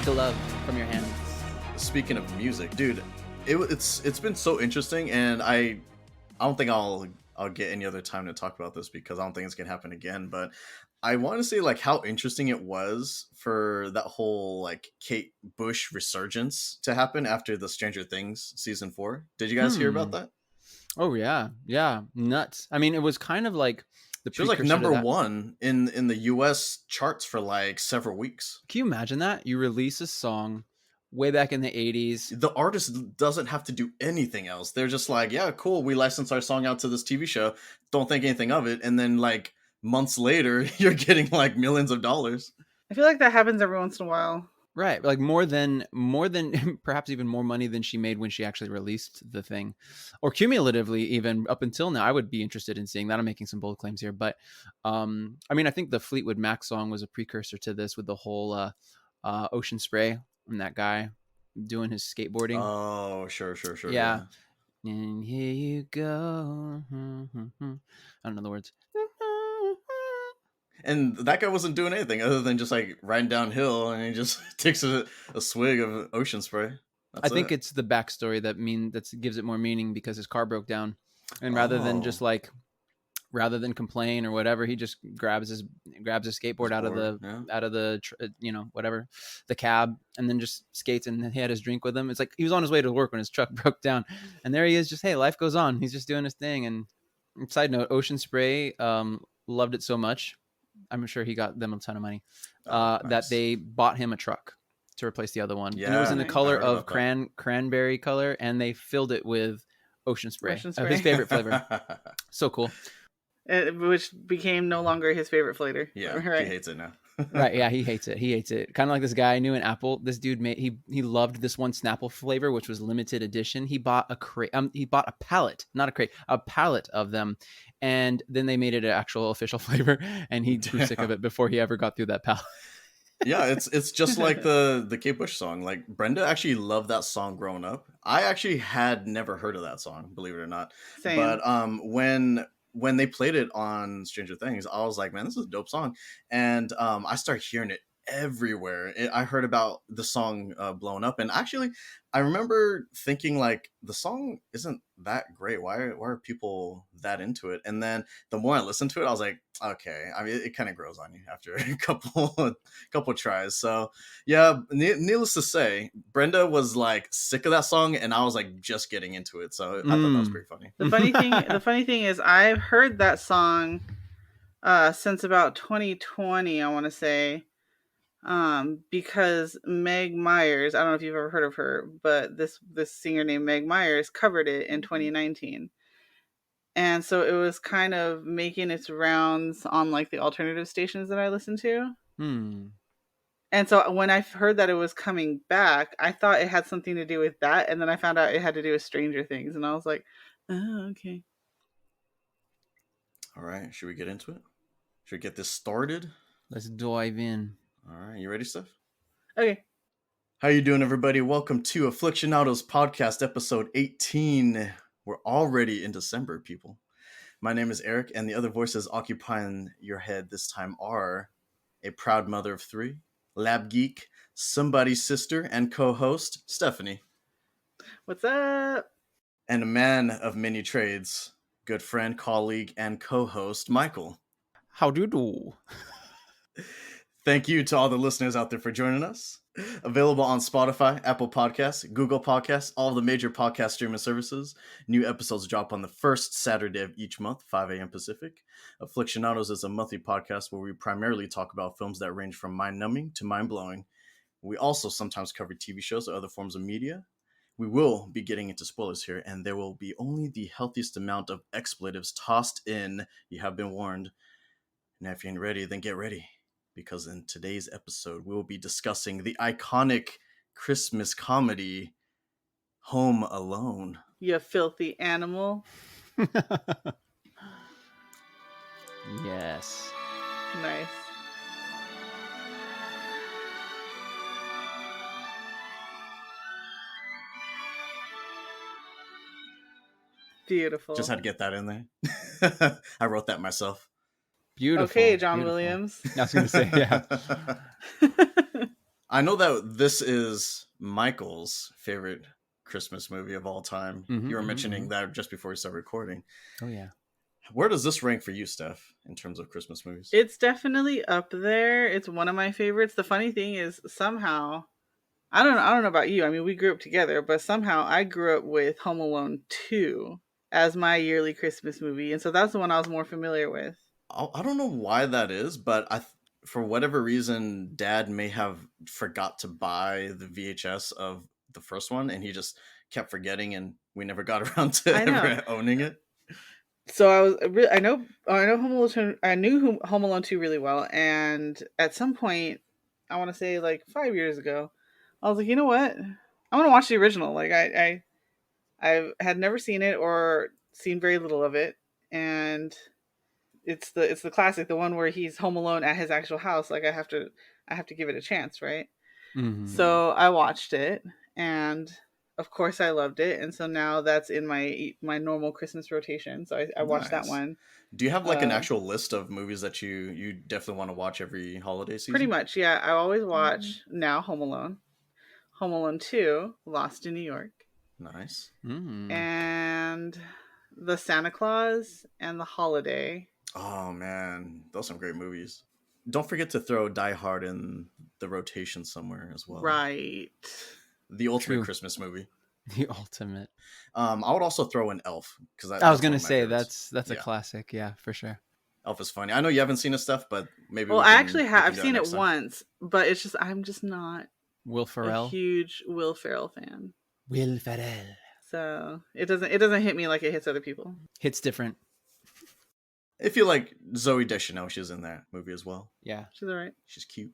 to love from your hands. Speaking of music, dude, it's been so interesting, and I don't think I'll get any other time to talk about this because I don't think it's gonna happen again. But I want to say like how interesting it was for that whole like Kate Bush resurgence to happen after the Stranger Things season 4. Did you guys hear about that? Oh yeah, nuts. I mean, it was kind of like the She was like precursor to number that. one in the U.S. charts for like several weeks. Can you imagine that? You release a song way back in the 80s. The artist doesn't have to do anything else. They're just like, yeah, cool, we licensed our song out to this TV show. Don't think anything of it. And then like months later, you're getting like millions of dollars. I feel like that happens every once in a while. Right, like more than perhaps even more money than she made when she actually released the thing, or cumulatively even up until now. I would be interested in seeing that. I'm making some bold claims here, but I mean, I think the Fleetwood Mac song was a precursor to this with the whole Ocean Spray and that guy doing his skateboarding. Oh, sure. Yeah. And here you go. I don't know the words. And that guy wasn't doing anything other than just like riding downhill, and he just takes a swig of Ocean Spray. I think it's the backstory that gives it more meaning because his car broke down, and rather than complain or whatever, he just grabs his skateboard out of the whatever, the cab, and then just skates, and he had his drink with him. It's like he was on his way to work when his truck broke down, and there he is, just, hey, life goes on. He's just doing his thing. And side note, Ocean Spray loved it so much, I'm sure he got them a ton of money, nice, that they bought him a truck to replace the other one. Yeah, and it was in the color of cranberry color, and they filled it with Ocean Spray. His favorite flavor. So cool. Which became no longer his favorite flavor. Yeah, right. He hates it now. Right, yeah, he hates it. Kind of like this guy I knew in Apple. This dude he loved this one Snapple flavor, which was limited edition. He bought a crate. He bought a pallet, not a crate, a pallet of them, and then they made it an actual official flavor. And he grew sick of it before he ever got through that pallet. Yeah, it's just like the Kate Bush song. Like Brenda actually loved that song growing up. I actually had never heard of that song, believe it or not. Same. But when they played it on Stranger Things, I was like, man, this is a dope song. And I started hearing it everywhere. I heard about the song blowing up. And actually, I remember thinking, like, the song isn't that great. Why are people that into it? And then the more I listened to it, I was like, okay. I mean, it kind of grows on you after a couple tries. So, yeah, needless to say, Brenda was, like, sick of that song, and I was, like, just getting into it. So I thought that was pretty funny. The funny thing is, I've heard that song since about 2020, I want to say. Because Meg Myers, I don't know if you've ever heard of her, but this singer named Meg Myers covered it in 2019. And so it was kind of making its rounds on like the alternative stations that I listen to. And so when I heard that it was coming back, I thought it had something to do with that. And then I found out it had to do with Stranger Things. And I was like, oh, okay. All right. Should we get into it? Should we get this started? Let's dive in. All right, you ready, Steph? Okay. How you doing, everybody? Welcome to Aflixionados Podcast, episode 18. We're already in December, people. My name is Eric, and the other voices occupying your head this time are a proud mother of 3, lab geek, somebody's sister, and co-host, Stephanie. What's up? And a man of many trades, good friend, colleague, and co-host, Michael. How do you do? Thank you to all the listeners out there for joining us. Available on Spotify, Apple Podcasts, Google Podcasts, all the major podcast streaming services. New episodes drop on the first Saturday of each month, 5 a.m. Pacific. Aflixionados is a monthly podcast where we primarily talk about films that range from mind-numbing to mind-blowing. We also sometimes cover TV shows or other forms of media. We will be getting into spoilers here, and there will be only the healthiest amount of expletives tossed in. You have been warned. Now, if you ain't ready, then get ready. Because in today's episode, we will be discussing the iconic Christmas comedy, Home Alone. You filthy animal. Yes. Nice. Beautiful. Just had to get that in there. I wrote that myself. Beautiful. Okay, John Williams. I was going to say, yeah. I know that this is Michael's favorite Christmas movie of all time. You were mentioning that just before we started recording. Oh yeah. Where does this rank for you, Steph, in terms of Christmas movies? It's definitely up there. It's one of my favorites. The funny thing is, somehow, I don't know about you. I mean, we grew up together, but somehow I grew up with Home Alone 2 as my yearly Christmas movie, and so that's the one I was more familiar with. I don't know why that is, but for whatever reason, Dad may have forgot to buy the VHS of the first one, and he just kept forgetting, and we never got around to ever owning it. So I know Home Alone 2, I knew Home Alone 2 really well, and at some point, I want to say like 5 years ago, I was like, you know what? I want to watch the original. Like I had never seen it or seen very little of it, and it's the classic, the one where he's home alone at his actual house. Like I have to give it a chance, right? So I watched it, and of course I loved it, and so now that's in my normal Christmas rotation. So I watched that one. Do you have like an actual list of movies that you definitely want to watch every holiday season? Pretty much, yeah. I always watch now Home Alone, Home Alone 2, Lost in New York. Nice. And the Santa Claus and the Holiday. Oh man, those are some great movies. Don't forget to throw Die Hard in the rotation somewhere as well. Right. The ultimate Christmas movie. The ultimate. I would also throw in Elf because I was gonna say that's a classic. Yeah, for sure. Elf is funny. I know you haven't seen his stuff, but maybe. Well, I actually have. I've seen it once, but it's just I'm just not Will Ferrell. A huge Will Ferrell fan. Will Ferrell. So it doesn't hit me like it hits other people. Hits different. If you like Zooey Deschanel, she's in that movie as well. Yeah. She's all right. She's cute.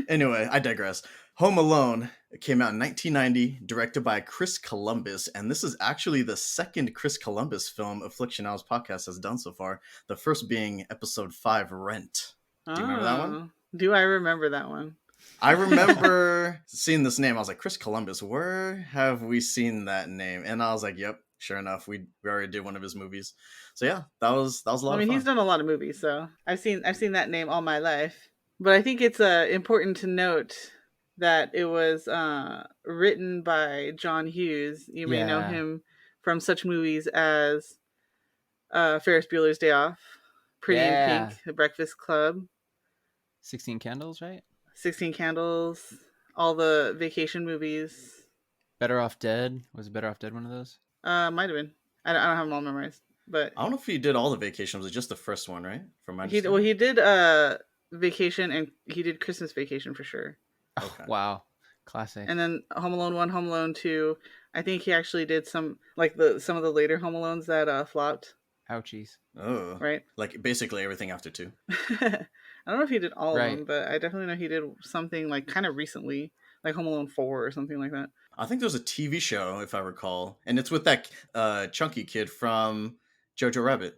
Anyway, I digress. Home Alone came out in 1990, directed by Chris Columbus, and this is actually the second Chris Columbus film Aflixionados Podcast has done so far, the first being episode 5, Rent. Do you remember that one? Do I remember that one? I remember seeing this name. I was like, Chris Columbus, where have we seen that name? And I was like, yep, sure enough, we already did one of his movies. So yeah, that was a lot of fun. He's done a lot of movies, so I've seen that name all my life. But I think it's important to note that it was written by John Hughes. You may know him from such movies as Ferris Bueller's Day Off, Pretty in Pink, The Breakfast Club, 16 Candles, right? 16 Candles, all the vacation movies. Better Off Dead. Was Better Off Dead one of those? Might have been. I don't have them all memorized. But I don't know if he did all the vacations. It was just the first one, right? From my he did Vacation, and he did Christmas Vacation for sure. Okay. Wow, classic. And then Home Alone 1, Home Alone 2. I think he actually did some of the later Home Alones that flopped. Ouchies. Oh, right. Like basically everything after 2. I don't know if he did all of them, but I definitely know he did something like kind of recently, like Home Alone 4 or something like that. I think there's a TV show, if I recall, and it's with that chunky kid from Jojo Rabbit.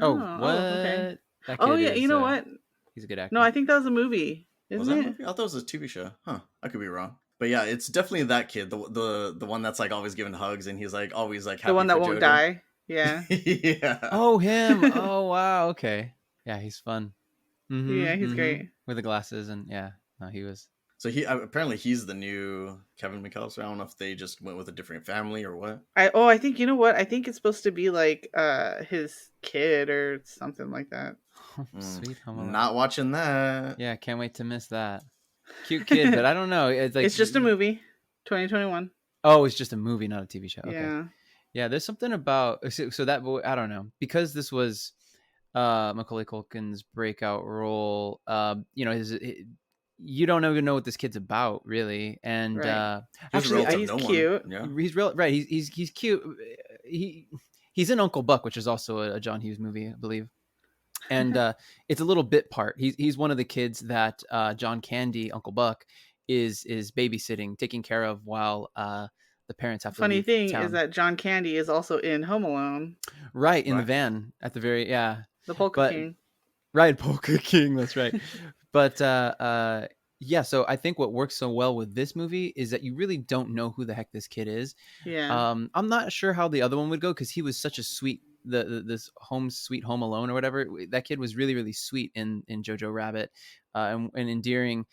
Oh, what? Okay. You know what? He's a good actor. No, I think that was a movie. Isn't it? A movie? I thought it was a TV show. Huh. I could be wrong. But yeah, it's definitely that kid, the one that's like always giving hugs, and he's like always like happy the one that for won't Jojo. die. Yeah. Yeah. Oh, him. Oh, wow. Okay. Yeah, he's fun. Yeah, he's great. With the glasses and he was. So apparently he's the new Kevin McCallister. I don't know if they just went with a different family or what. I think, you know what? I think it's supposed to be like his kid or something like that. Sweet Home Alone. Not watching that. Yeah, can't wait to miss that. Cute kid, but I don't know. It's like it's just a movie. 2021. Oh, it's just a movie, not a TV show. Okay. Yeah. Yeah, there's something about so that I don't know, because this was Macaulay Culkin's breakout role. You don't even know what this kid's about, really, and actually he's cute. Yeah. He's real right. He's cute. He's in Uncle Buck, which is also a John Hughes movie, I believe, and it's a little bit part. He's one of the kids that John Candy, Uncle Buck, is babysitting, taking care of while the parents have to Funny leave thing town. Is that John Candy is also in Home Alone. Right, in the van at the very, The Polka King. Right, Polka King, that's right. But so I think what works so well with this movie is that you really don't know who the heck this kid is. Yeah. I'm not sure how the other one would go, because he was such a sweet, this Sweet Home Alone or whatever. That kid was really, really sweet in Jojo Rabbit, and endearing.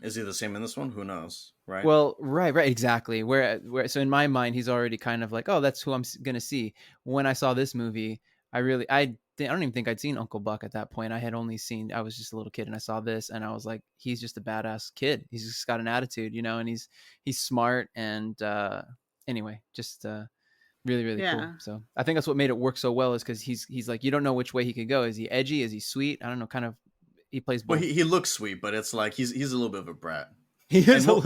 Is he the same in this one? Who knows, right? Well, right, exactly. Where so in my mind, he's already kind of like, oh, that's who I'm gonna see. When I saw this movie, I don't even think I'd seen Uncle Buck at that point. I was just a little kid, and I saw this, and I was like, he's just a badass kid. He's just got an attitude, and he's smart, and anyway, just really, really cool. So I think that's what made it work so well, is because he's like, you don't know which way he could go. Is he edgy? Is he sweet? I don't know. Kind of, he plays both. Well, he looks sweet, but it's like he's a little bit of a brat. He is we'll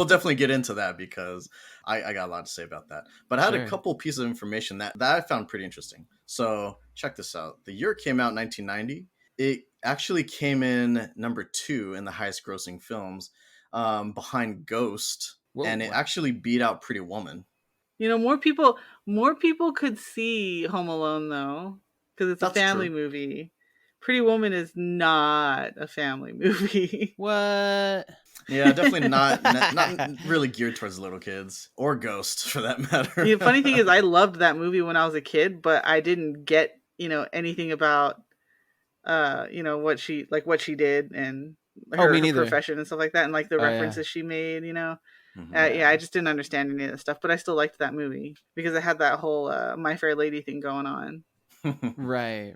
definitely get into that, because I got a lot to say about that. But I had a couple pieces of information that I found pretty interesting. So check this out. The year it came out, 1990, it actually came in number 2 in the highest grossing films, behind Ghost. Whoa, and it actually beat out Pretty Woman. More people could see Home Alone, though, because it's a family movie. Pretty Woman is not a family movie. What? Yeah, definitely not really geared towards little kids, or Ghost for that matter. The funny thing is, I loved that movie when I was a kid, but I didn't get anything about what she did and her profession and stuff like that, and like the references she made. Mm-hmm. I just didn't understand any of that stuff, but I still liked that movie because it had that whole My Fair Lady thing going on. Right.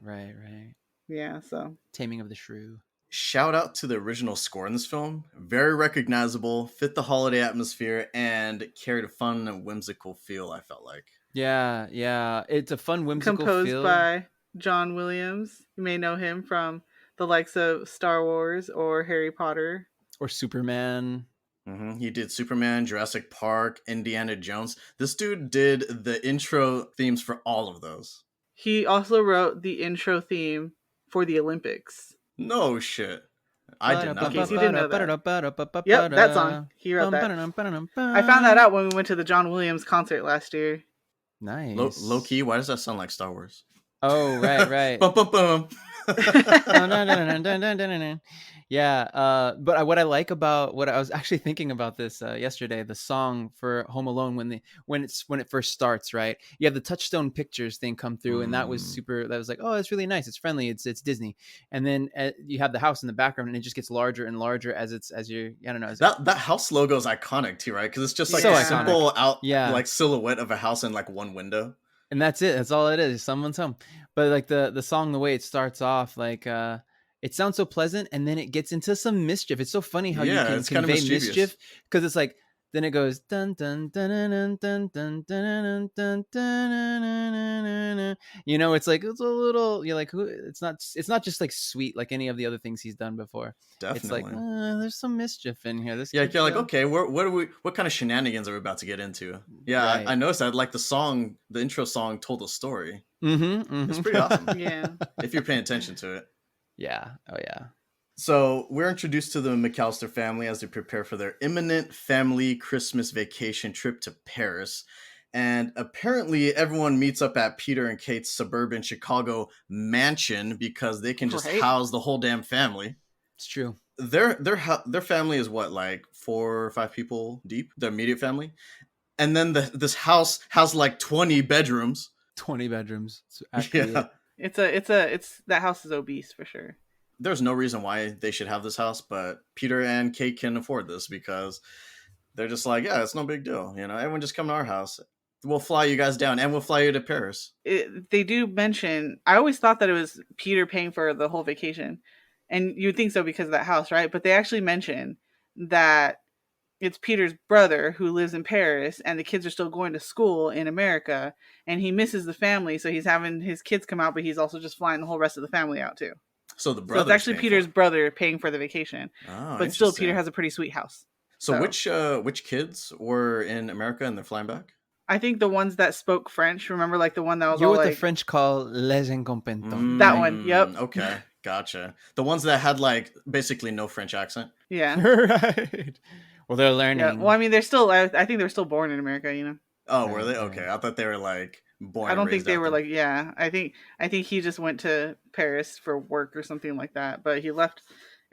Yeah, so Taming of the Shrew. Shout out to the original score in this film. Very recognizable, fit the holiday atmosphere, and carried a fun and whimsical feel, I felt like. Yeah. It's a fun, whimsical feel. Composed by John Williams. You may know him from the likes of Star Wars or Harry Potter. Or Superman. Mm-hmm. He did Superman, Jurassic Park, Indiana Jones. This dude did the intro themes for all of those. He also wrote the intro theme for the Olympics. No shit. I did not. In case you didn't know that. Yep, that song. He wrote that. I found that out when we went to the John Williams concert last year. Nice. Low key, why does that sound like Star Wars? Oh, right. Bum, bum, bum. Yeah, but what I like about what I was actually thinking about this yesterday, the song for Home Alone, when it first starts, right? You have the Touchstone Pictures thing come through, and that was super. That was like, oh, it's really nice. It's friendly. It's Disney. And then you have the house in the background, and it just gets larger and larger as you're. I don't know. That house logo is iconic too, right? Because it's just like a simple like silhouette of a house and like one window. And that's it. That's all it is. Someone's home. But like the song, the way it starts off, like it sounds so pleasant, and then it gets into some mischief. It's so funny how you can convey mischief, because it's like then it goes dun dun dun dun dun dun dun dun dun. It's like it's a little. You're like, it's not just like sweet like any of the other things he's done before. Definitely, it's like there's some mischief in here. You're like, okay, what kind of shenanigans are we about to get into? Yeah, right. I noticed that. Like the intro song told a story. Mm-hmm. It's pretty awesome. Yeah, if you're paying attention to it. Yeah. Oh yeah. So we're introduced to the McCallister family as they prepare for their imminent family Christmas vacation trip to Paris. And apparently everyone meets up at Peter and Kate's suburban Chicago mansion because they can just house the whole damn family. It's true. Their family is what, like 4 or 5 people deep, the immediate family. And then this house has like 20 bedrooms. 20 bedrooms. Yeah. It's that house is obese for sure. There's no reason why they should have this house, but Peter and Kate can afford this because they're just like, yeah, it's no big deal. Everyone just come to our house. We'll fly you guys down and we'll fly you to Paris. They do mention, I always thought that it was Peter paying for the whole vacation. And you would think so because of that house, right? But they actually mention that it's Peter's brother who lives in Paris, and the kids are still going to school in America, and he misses the family, so he's having his kids come out, but he's also just flying the whole rest of the family out too. So it's actually Peter's brother paying for the vacation, but still Peter has a pretty sweet house. So which kids were in America and they're flying back? I think the ones that spoke French. Remember, like the one that was what the French call les incompetents. That one. Yep. Okay, gotcha. The ones that had like basically no French accent. Yeah. Right. Well, they're learning. Yeah. Well, I mean, they're still. I think they're still born in America. Oh, were they? Okay, I thought they were like born. I don't think they were like. Yeah, I think he just went to Paris for work or something like that. But he left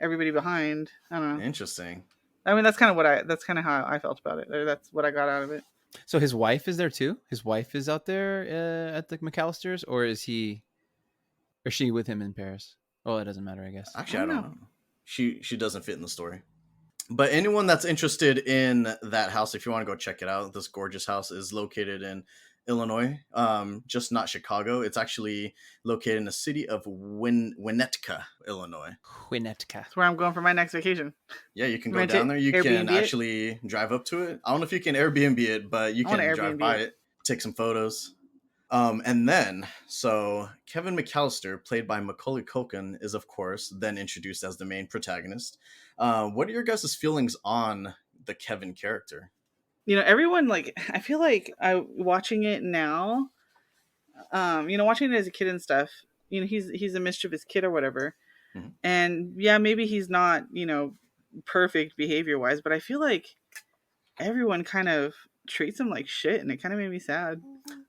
everybody behind. I don't know. Interesting. I mean, that's kind of how I felt about it. That's what I got out of it. So his wife is there too? His wife is out there at the McCallisters, or is she with him in Paris? Well, it doesn't matter, I guess. Actually, I don't know. She doesn't fit in the story. But anyone that's interested in that house, if you want to go check it out, this gorgeous house is located in Illinois, just not Chicago. It's actually located in the city of Winnetka, Illinois. Winnetka. That's where I'm going for my next vacation. Yeah, you can go down there. You can actually drive up to it. I don't know if you can Airbnb it, but you can drive by it, take some photos. And then, so Kevin McCallister, played by Macaulay Culkin, is of course then introduced as the main protagonist. What are your guys' feelings on the Kevin character? You know, everyone, like, I feel like watching it now, you know, watching it as a kid and stuff, you know, he's a mischievous kid or whatever. Mm-hmm. And yeah, maybe he's not, you know, perfect behavior wise, but I feel like everyone kind of treats him like shit, and it kind of made me sad.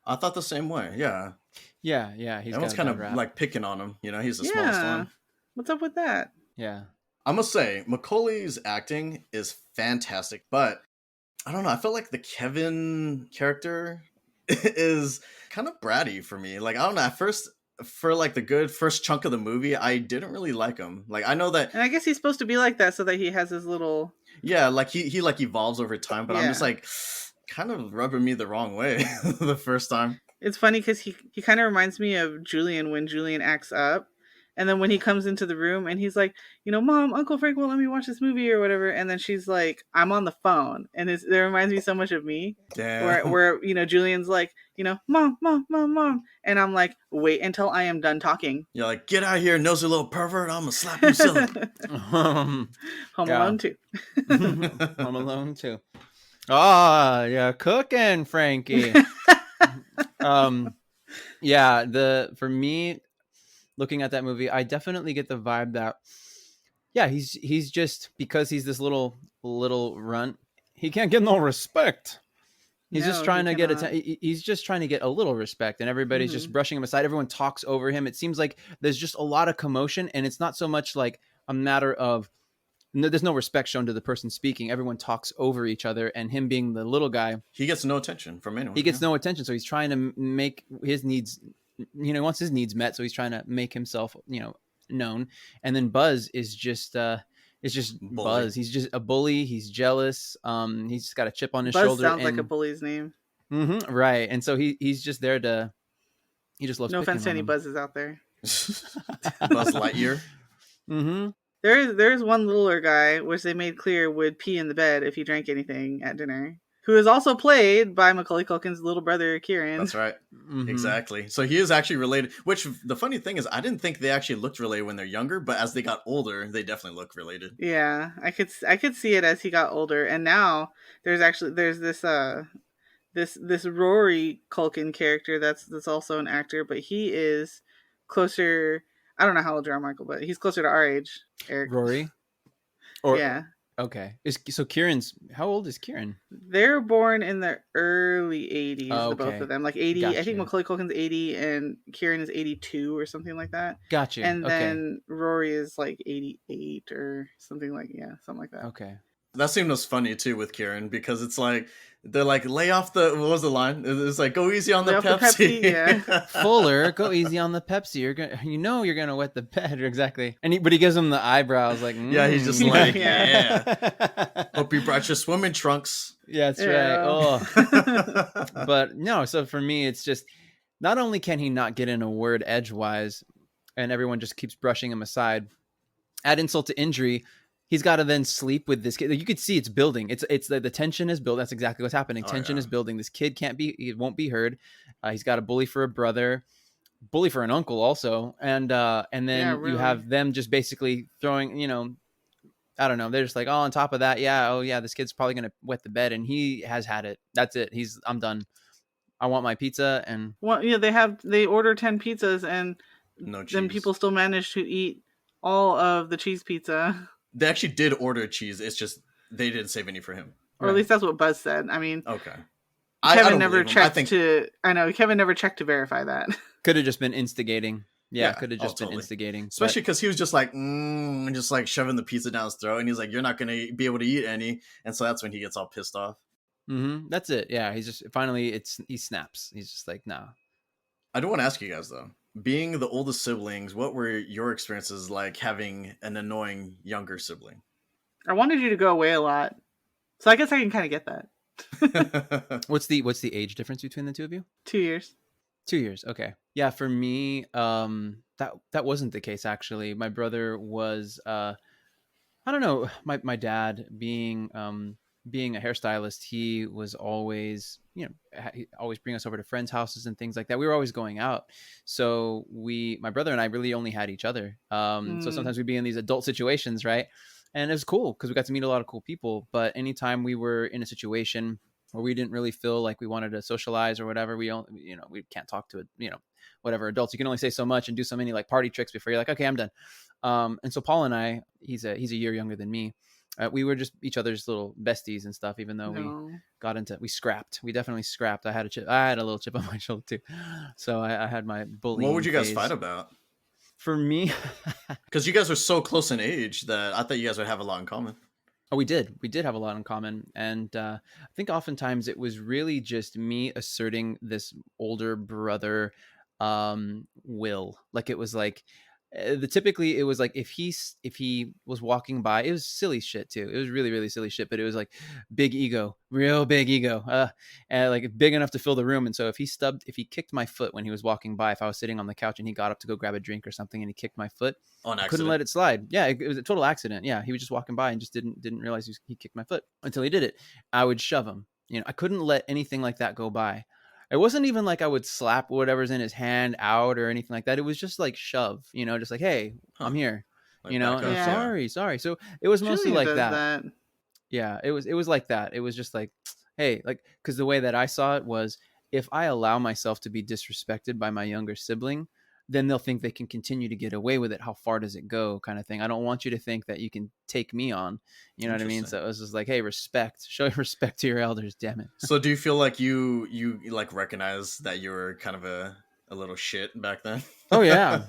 I thought the same way. Yeah. Everyone's kind of like picking on him. You know, he's the smallest one. What's up with that? Yeah. I must say, Macaulay's acting is fantastic, but I don't know. I felt like the Kevin character is kind of bratty for me. Like, I don't know. At first, for like the good first chunk of the movie, I didn't really like him. Like, I know that, and I guess he's supposed to be like that so that he has his little. Yeah, like he like evolves over time, but I'm just like kind of rubbing me the wrong way the first time. It's funny because he kind of reminds me of Julian when Julian acts up. And then when he comes into the room and he's like, you know, Mom, Uncle Frank won't let me watch this movie or whatever. And then she's like, I'm on the phone. And it reminds me so much of me. Yeah. Where, you know, Julian's like, you know, Mom. And I'm like, wait until I am done talking. You're like, get out of here, nosy little pervert. I'm going to slap you silly. Home Alone 2. Home Alone 2. Oh, yeah, cooking, Frankie. For me, looking at that movie, I definitely get the vibe that, yeah, he's just, because he's this little runt, he can't get no respect. He's just trying to get he's just trying to get a little respect, and everybody's just brushing him aside. Everyone talks over him. It seems like there's just a lot of commotion, and it's not so much like a matter of there's no respect shown to the person speaking. Everyone talks over each other, and him being the little guy, he gets no attention from anyone. He gets no attention, so he's trying to make his needs. You know, he wants his needs met, so he's trying to make himself, you know, known. And then Buzz is just Buzz. He's just a bully. He's jealous. He's just got a chip on his shoulder. Buzz sounds like a bully's name. Mm-hmm, right. And so he's just there to. He just loves. No offense to any Buzzes out there. Buzz Lightyear. Mm-hmm. There's one littler guy, which they made clear would pee in the bed if he drank anything at dinner, who is also played by Macaulay Culkin's little brother, Kieran. That's right. Mm-hmm. Exactly. So he is actually related, which the funny thing is, I didn't think they actually looked related when they're younger, but as they got older, they definitely look related. Yeah, I could see it as he got older. And now there's this Rory Culkin character that's also an actor, but he is closer. I don't know how old you are, Michael, but he's closer to our age, Eric. Rory? Yeah. Okay. So Kieran's, how old is Kieran? They're born in the early 80s, the both of them. Like 80, gotcha. I think Macaulay Culkin's 80 and Kieran is 82 or something like that. Gotcha. And then Rory is like 88 or something like that. Okay. That scene was funny too with Kieran, because it's like, they're like, lay off the, what was the line? It's like, go easy on the Pepsi. Yeah. Fuller, go easy on the Pepsi. You're gonna wet the bed. Exactly. But he gives him the eyebrows, like, yeah, he's just like, yeah. Hope you brought your swimming trunks. Yeah, that's right. Oh. But no, so for me, it's just, not only can he not get in a word edgewise, and everyone just keeps brushing him aside, add insult to injury, he's got to then sleep with this kid. You could see it's building. It's the tension is built. That's exactly what's happening. Tension is building. This kid he won't be heard. He's got a bully for a brother, bully for an uncle also. And then really, you have them just basically throwing, you know, I don't know. They're just like, oh, on top of that. Yeah. This kid's probably going to wet the bed, and he has had it. That's it. I'm done. I want my pizza. And well, yeah, they order 10 pizzas, and no cheese. Then people still manage to eat all of the cheese pizza. They actually did order cheese. It's just they didn't save any for him. Or at least that's what Buzz said. I mean, okay. Kevin never checked Kevin never checked to verify that. Could have just been instigating. Yeah, could have just been instigating. Especially because he was just like, just like shoving the pizza down his throat. And he's like, you're not going to be able to eat any. And so that's when he gets all pissed off. Mm-hmm. That's it. Yeah, he's just, finally, he snaps. He's just like, nah. I do want to ask you guys, though. Being the oldest siblings, what were your experiences like having an annoying younger sibling? I wanted you to go away a lot, so I guess I can kind of get that. What's the age difference between the two of you? 2 years. 2 years. Okay. Yeah, for me, that wasn't the case actually. My brother was I don't know, my dad being a hairstylist, he was always, he always bring us over to friends' houses and things like that. We were always going out. So my brother and I really only had each other. So sometimes we'd be in these adult situations, right? And it was cool because we got to meet a lot of cool people. But anytime we were in a situation where we didn't really feel like we wanted to socialize or whatever, we can't talk to it, whatever adults. You can only say so much and do so many like party tricks before you're like, okay, I'm done. And so Paul and I, he's a year younger than me. We were just each other's little besties and stuff, even though we scrapped. We definitely scrapped. I had a little chip on my shoulder too. So I had my bullying. What would you guys phase. fight about? For me, because you guys are so close in age that I thought you guys would have a lot in common. Oh, we did have a lot in common. And I think oftentimes it was really just me asserting this older brother will. Like it was like typically it was like if he was walking by, it was silly shit too. It was really, really silly shit, but it was like big ego, real big ego, and like big enough to fill the room. And so if he kicked my foot when he was walking by, if I was sitting on the couch and he got up to go grab a drink or something and he kicked my foot, I couldn't let it slide. Yeah, it was a total accident. Yeah, he was just walking by and just didn't realize he kicked my foot until he did it. I would shove him. I couldn't let anything like that go by. It wasn't even like I would slap whatever's in his hand out or anything like that. It was just like shove, just like, hey, I'm here, like and sorry. So it was mostly like that. Yeah, it was like that. It was just like, hey, like, because the way that I saw it was, if I allow myself to be disrespected by my younger sibling, then they'll think they can continue to get away with it. How far does it go, kind of thing. I don't want you to think that you can take me on. You know what I mean? So it was just like, hey, show respect to your elders, damn it. So do you feel like you like recognize that you were kind of a little shit back then? Oh yeah,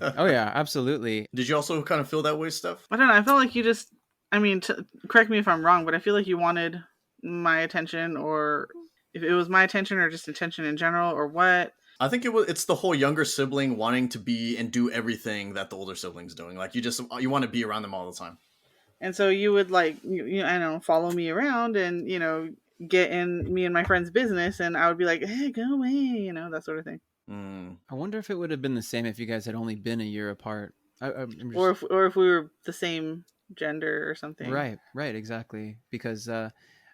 absolutely. Did you also kind of feel that way, Steph? I don't know. I felt like you just, correct me if I'm wrong, but I feel like you wanted my attention, or if it was my attention or just attention in general, or what. I think it's the whole younger sibling wanting to be and do everything that the older sibling's doing. Like you want to be around them all the time. And so you would like, I don't know, follow me around and, get in me and my friend's business. And I would be like, hey, go away, that sort of thing. I wonder if it would have been the same if you guys had only been a year apart. Or if we were the same gender or something. Right, exactly. Because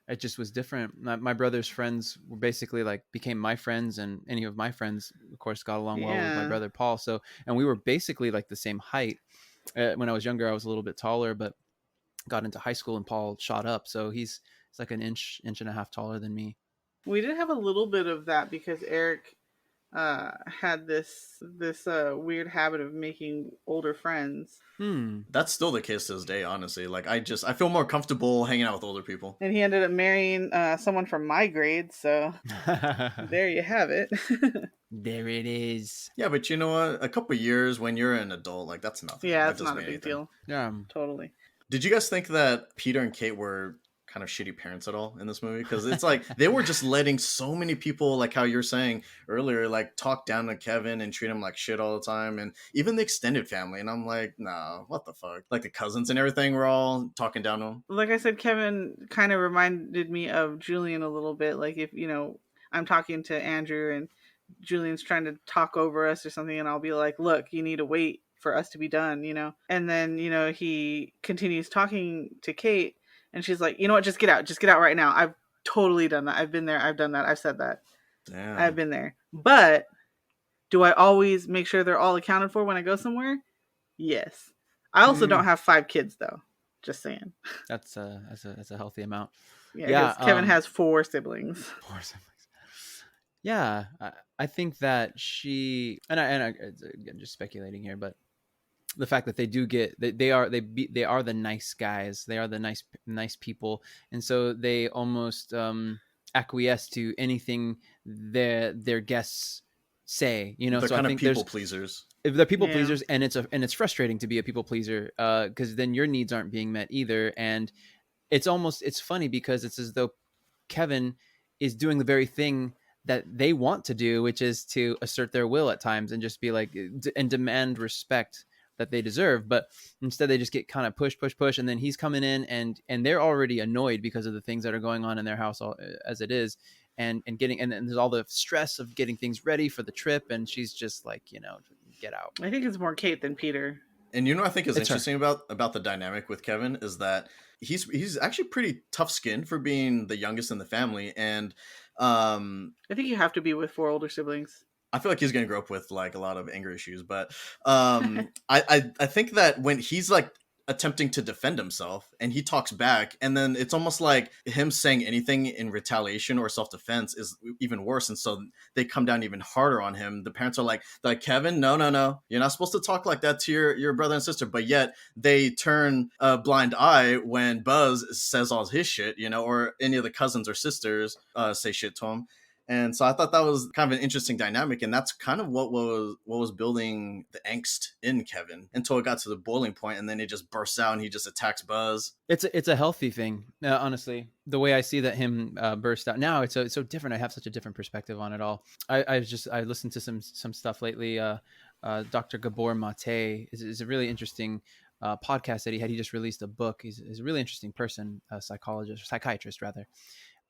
it just was different. My brother's friends were basically like became my friends, and any of my friends, of course, got along well with my brother Paul. So, and we were basically like the same height. When I was younger, I was a little bit taller, but got into high school and Paul shot up. So he's like an inch and a half taller than me. We did have a little bit of that because Eric had this weird habit of making older friends. That's still the case to this day, honestly. Like I feel more comfortable hanging out with older people. And he ended up marrying someone from my grade, so there you have it. There it is. Yeah, but you know what? A couple of years when you're an adult, like that's nothing. Yeah, that's not a big deal. Yeah, totally. Did you guys think that Peter and Kate were kind of shitty parents at all in this movie? Because it's like they were just letting so many people, like how you're saying earlier, like talk down to Kevin and treat him like shit all the time, and even the extended family. And I'm like, nah, what the fuck? Like the cousins and everything were all talking down to him. Like I said, Kevin kind of reminded me of Julian a little bit. Like if I'm talking to Andrew and Julian's trying to talk over us or something, and I'll be like, look, you need to wait for us to be done, and then he continues talking to Kate. And she's like, you know what? Just get out right now. I've totally done that. I've been there. I've done that. I've said that. Damn. I've been there. But do I always make sure they're all accounted for when I go somewhere? Yes. I also don't have 5 kids though. Just saying. That's a healthy amount. Yeah. Kevin has 4 siblings. 4 siblings. Yeah, I think that she and I just speculating here, but the fact that they do they are the nice guys, they are the nice people, and so they almost acquiesce to anything their guests say, They're so kind I think of people pleasers. If they're people pleasers, and it's frustrating to be a people pleaser because then your needs aren't being met either, and it's funny because it's as though Kevin is doing the very thing that they want to do, which is to assert their will at times and just be like and demand respect that they deserve, but instead they just get kind of push, and then he's coming in and they're already annoyed because of the things that are going on in their house as it is, and there's all the stress of getting things ready for the trip, and she's just like, get out. I think it's more Kate than Peter. And I think is interesting about the dynamic with Kevin is that he's actually pretty tough-skinned for being the youngest in the family, and I think you have to be with 4 older siblings. I feel like he's going to grow up with like a lot of anger issues, but I think that when he's like attempting to defend himself and he talks back, and then it's almost like him saying anything in retaliation or self-defense is even worse, and so they come down even harder on him. The parents are like Kevin, no, you're not supposed to talk like that to your brother and sister, but yet they turn a blind eye when Buzz says all his shit, or any of the cousins or sisters say shit to him. And so I thought that was kind of an interesting dynamic, and that's kind of what was building the angst in Kevin until it got to the boiling point, and then it just bursts out and he just attacks Buzz. It's a healthy thing, honestly. The way I see that him burst out now, it's so different. I have such a different perspective on it all. I listened to some stuff lately. Dr. Gabor Mate is a really interesting podcast that he had. He just released a book. He's a really interesting person, a psychiatrist rather.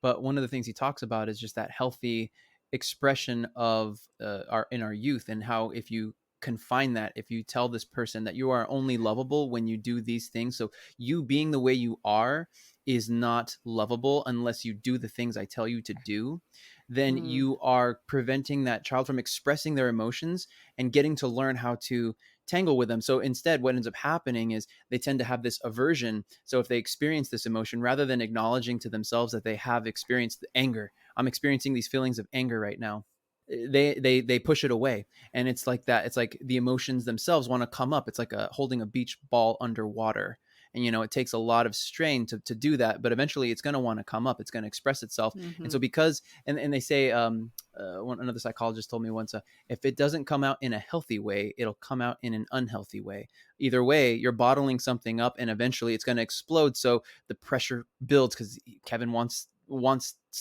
But one of the things he talks about is just that healthy expression of our youth, and how if you confine that, if you tell this person that you are only lovable when you do these things, so you being the way you are is not lovable unless you do the things I tell you to do, then you are preventing that child from expressing their emotions and getting to learn how to tangle with them. So instead, what ends up happening is they tend to have this aversion. So if they experience this emotion, rather than acknowledging to themselves that they have experienced anger, I'm experiencing these feelings of anger right now, they push it away. And it's like that. It's like the emotions themselves want to come up. It's like holding a beach ball underwater. And, it takes a lot of strain to do that, but eventually it's going to want to come up. It's going to express itself. Mm-hmm. And so and they say, another psychologist told me once, if it doesn't come out in a healthy way, it'll come out in an unhealthy way. Either way, you're bottling something up and eventually it's going to explode. So the pressure builds because Kevin wants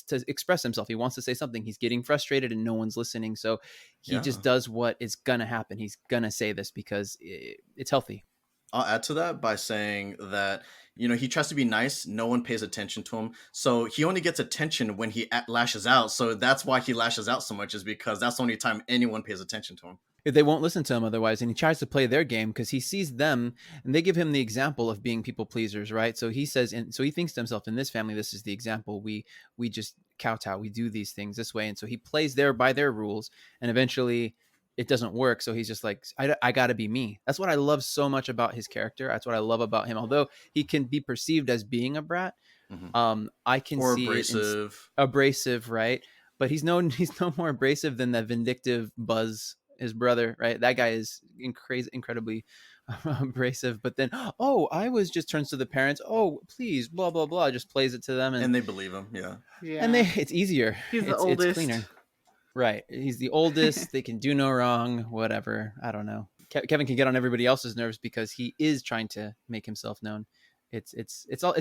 to express himself. He wants to say something. He's getting frustrated and no one's listening. So he just does what is going to happen. He's going to say this because it's healthy. I'll add to that by saying that, he tries to be nice. No one pays attention to him. So he only gets attention when he lashes out. So that's why he lashes out so much, is because that's the only time anyone pays attention to him. They won't listen to him otherwise. And he tries to play their game because he sees them and they give him the example of being people pleasers, right? So he says, and so he thinks to himself, in this family, this is the example. We just kowtow. We do these things this way. And so he plays by their rules, and eventually it doesn't work. So he's just like, I got to be me. That's what I love so much about his character. That's what I love about him. Although he can be perceived as being a brat, I can see abrasive, right? But he's no more abrasive than the vindictive Buzz, his brother, right? That guy is incredibly abrasive. But then, I was just turns to the parents. Oh, please, blah blah blah. Just plays it to them, and they believe him. Yeah. And it's easier. He's the oldest. It's cleaner. Right. He's the oldest. They can do no wrong, whatever. I don't know. Kevin can get on everybody else's nerves because he is trying to make himself known. It's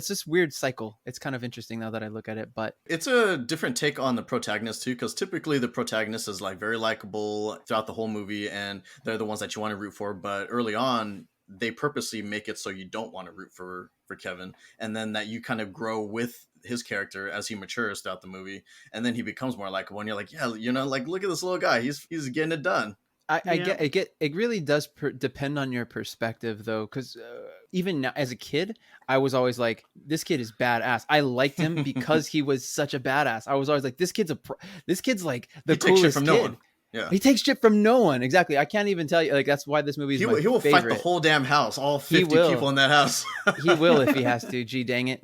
this weird cycle. It's kind of interesting now that I look at it, but it's a different take on the protagonist too, because typically the protagonist is like very likable throughout the whole movie and they're the ones that you want to root for. But early on, they purposely make it so you don't want to root for Kevin, and then that you kind of grow with his character as he matures throughout the movie, and then he becomes more likable. And you're like, like, look at this little guy. He's getting it done. I get it really does depend on your perspective though, because even now as a kid, I was always like, this kid is badass. I liked him because he was such a badass. I was always like, this kid's like the coolest kid. From no one. Yeah, he takes shit from no one. Exactly. I can't even tell you. Like, that's why this movie is my favorite. He will fight the whole damn house, all 50 people in that house. He will if he has to. Gee, dang it.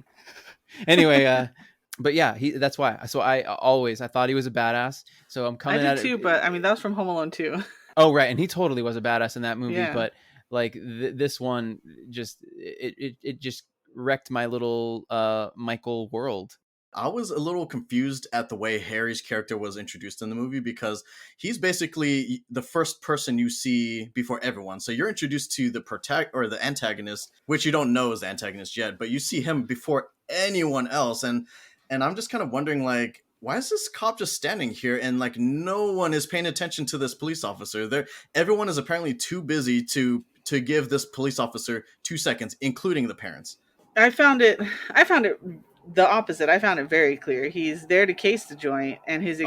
Anyway, but yeah, that's why. So I thought he was a badass. So I'm coming at it too. But I mean, that was from Home Alone 2. Oh right, and he totally was a badass in that movie. Yeah. But like this one, just it just wrecked my little Michael world. I was a little confused at the way Harry's character was introduced in the movie, because he's basically the first person you see before everyone. So you're introduced to the antagonist, which you don't know is the antagonist yet, but you see him before anyone else. And I'm just kind of wondering, like, why is this cop just standing here and like no one is paying attention to this police officer? Everyone is apparently too busy to to give this police officer 2 seconds, including the parents. I found it the opposite. I found it very clear. He's there to case the joint, and his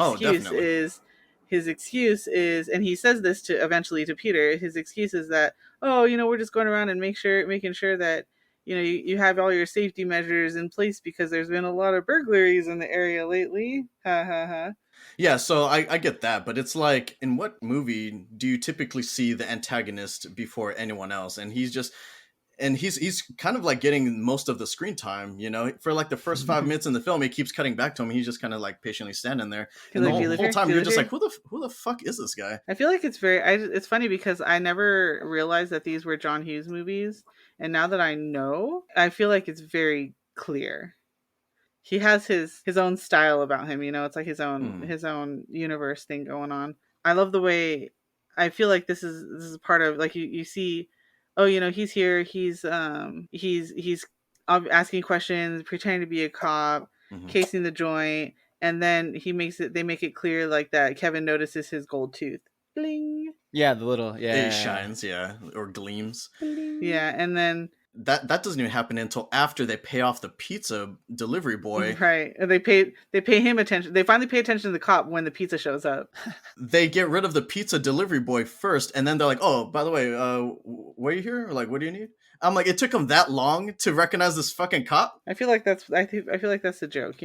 excuse is, and he says this to eventually to Peter. His excuse is that, oh, we're just going around and making sure that you have all your safety measures in place because there's been a lot of burglaries in the area lately. Ha ha ha. Yeah, so I get that, but it's like, in what movie do you typically see the antagonist before anyone else? And he's kind of like getting most of the screen time, for like the first 5 minutes in the film. He keeps cutting back to him. He's just kind of like patiently standing there, and the whole time you're just like, who the fuck is this guy? I feel like it's funny because I never realized that these were John Hughes movies, and now that I know, I feel like it's very clear. He has his own style about him, it's like his own universe thing going on. I love the way, I feel like this is part of, like, you see, oh, he's here, he's asking questions, pretending to be a cop, casing the joint, and then they make it clear like that Kevin notices his gold tooth. Bling. Yeah, the little, it shines, or gleams. Bling. Yeah, and then that doesn't even happen until after they pay off the pizza delivery boy. Right. They pay him attention. They finally pay attention to the cop when the pizza shows up. They get rid of the pizza delivery boy first, and then they're like, oh, by the way, why are you here? Or like, what do you need? I'm like, it took them that long to recognize this fucking cop? I feel like that's the joke,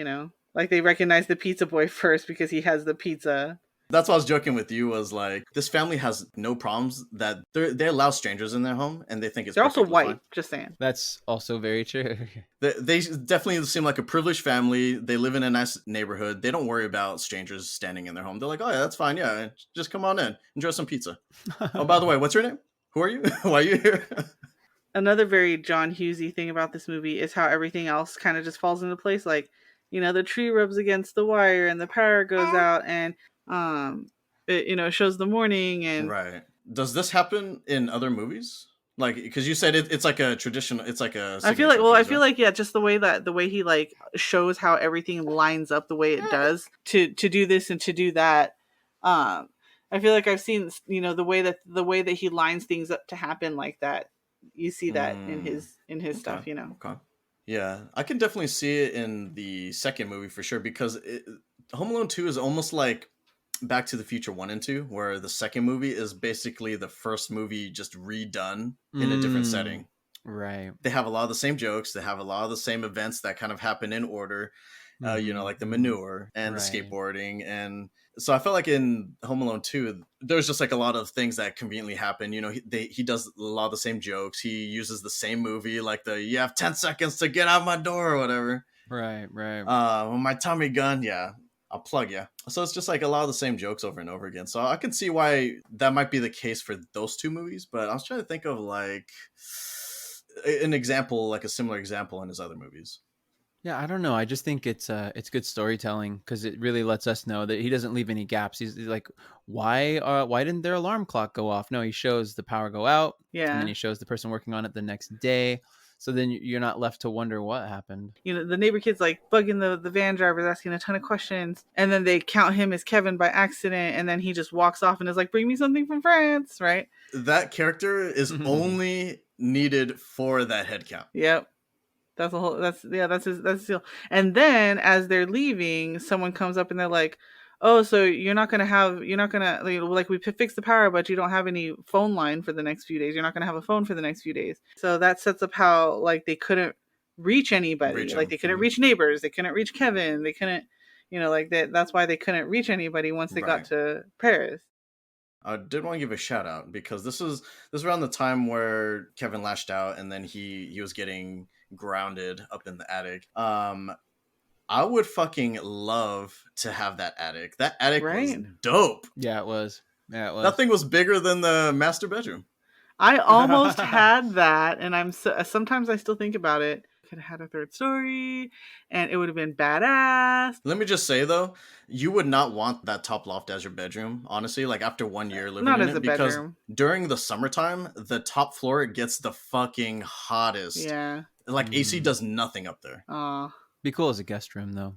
Like, they recognize the pizza boy first because he has the pizza. That's what I was joking with you, was like, this family has no problems that they allow strangers in their home, and they think it's... They're also white, fine. Just saying. That's also very true. They definitely seem like a privileged family. They live in a nice neighborhood. They don't worry about strangers standing in their home. They're like, oh yeah, that's fine, yeah, just come on in. Enjoy some pizza. Oh, by the way, what's your name? Who are you? Why are you here? Another very John Hughesy thing about this movie is how everything else kind of just falls into place. Like, the tree rubs against the wire, and the power goes out, and... it shows the morning. And right. Does this happen in other movies? Like, because you said it's like a traditional, it's like a... I feel like yeah, just the way he like shows how everything lines up the way it does to do this and to do that. I feel like I've seen the way that he lines things up to happen like that. You see that in his stuff, Okay. Yeah, I can definitely see it in the second movie for sure, because Home Alone 2 is almost like Back to the Future 1 and 2, where the second movie is basically the first movie just redone in a different setting. Right. They have a lot of the same jokes. They have a lot of the same events that kind of happen in order, like the manure and the skateboarding. And so I felt like in Home Alone 2, there's just like a lot of things that conveniently happen. He does a lot of the same jokes. He uses the same movie, like you have 10 seconds to get out my door or whatever. Right. My Tommy gun, yeah. I'll plug you. So it's just like a lot of the same jokes over and over again. So I can see why that might be the case for those two movies. But I was trying to think of like an example, like a similar example in his other movies. Yeah, I don't know. I just think it's good storytelling, because it really lets us know that he doesn't leave any gaps. He's like, why didn't their alarm clock go off? No, he shows the power go out. Yeah. And then he shows the person working on it the next day. So then you're not left to wonder what happened. The neighbor kid's like bugging the van drivers, asking a ton of questions. And then they count him as Kevin by accident. And then he just walks off and is like, bring me something from France, right? That character is only needed for that head count. Yep. That's his deal. And then as they're leaving, someone comes up and they're like, oh, so you're not gonna like, we fixed the power, but you don't have any phone line for the next few days. You're not gonna have a phone for the next few days. So that sets up how, like, they couldn't reach anybody. They couldn't reach neighbors. They couldn't reach Kevin. They couldn't, like that. That's why they couldn't reach anybody once they got to Paris. I did want to give a shout out, because this is around the time where Kevin lashed out, and then he was getting grounded up in the attic. I would fucking love to have that attic. That attic was dope. Yeah, it was. That thing was bigger than the master bedroom. I almost had that, and sometimes I still think about it. Could have had a third story, and it would have been badass. Let me just say though, you would not want that top loft as your bedroom, honestly. Like, after 1 year living in it, because during the summertime, the top floor gets the fucking hottest. Yeah. Like, AC does nothing up there. Be cool as a guest room, though.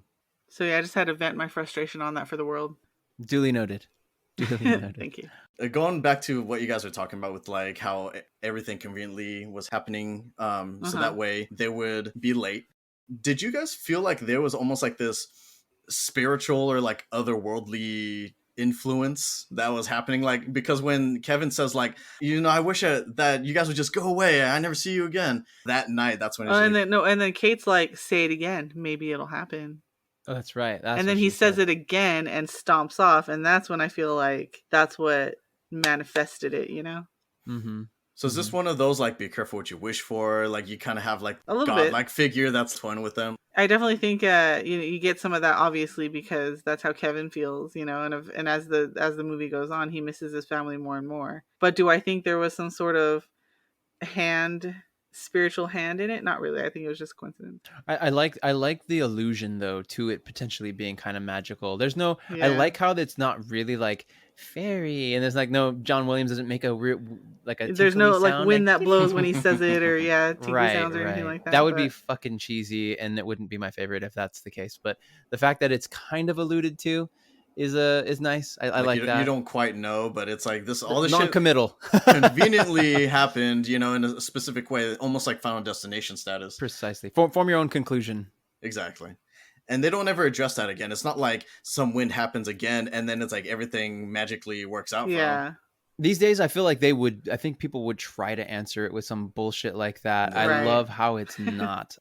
So yeah, I just had to vent my frustration on that for the world. Duly noted. Duly noted. Thank you. Going back to what you guys were talking about with like how everything conveniently was happening, so that way they would be late. Did you guys feel like there was almost like this spiritual or like otherworldly influence that was happening? Like, because when Kevin says like, I wish that you guys would just go away, I never see you again, that night, that's when and then Kate's like, say it again, maybe it'll happen. Oh, that's right. And then he says it again and stomps off, and that's when I feel like that's what manifested it, Mm-hmm. So is this one of those like be careful what you wish for, like you kind of have like a little godlike figure that's fun with them? I definitely think you get some of that, obviously, because that's how Kevin feels, and as the movie goes on, he misses his family more and more. But do I think there was some sort of spiritual hand in it? Not really. I think it was just coincidence. I like the allusion though to it potentially being kind of magical. There's no I like how it's not really like fairy, and there's like no John Williams doesn't make a real like a there's no like sound, wind that blows when he says it, or tinkly right, sounds or anything like that. That would be fucking cheesy, and it wouldn't be my favorite if that's the case. But the fact that it's kind of alluded to is nice. I like that. You don't quite know, but it's like all this non-committal shit conveniently happened, in a specific way, almost like Final Destination status. Precisely. Form your own conclusion. Exactly. And they don't ever address that again. It's not like some wind happens again and then it's like everything magically works out for them. These days, I feel like I think people would try to answer it with some bullshit like that. Right. I love how it's not.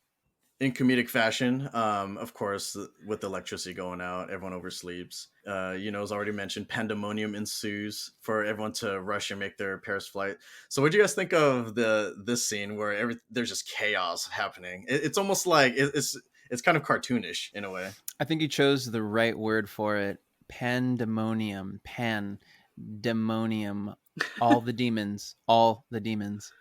In comedic fashion, of course, with the electricity going out, everyone oversleeps. As already mentioned, pandemonium ensues for everyone to rush and make their Paris flight. So what do you guys think of this scene where there's just chaos happening? It's almost like it's kind of cartoonish in a way. I think you chose the right word for it. Pandemonium. Pandemonium. All the demons.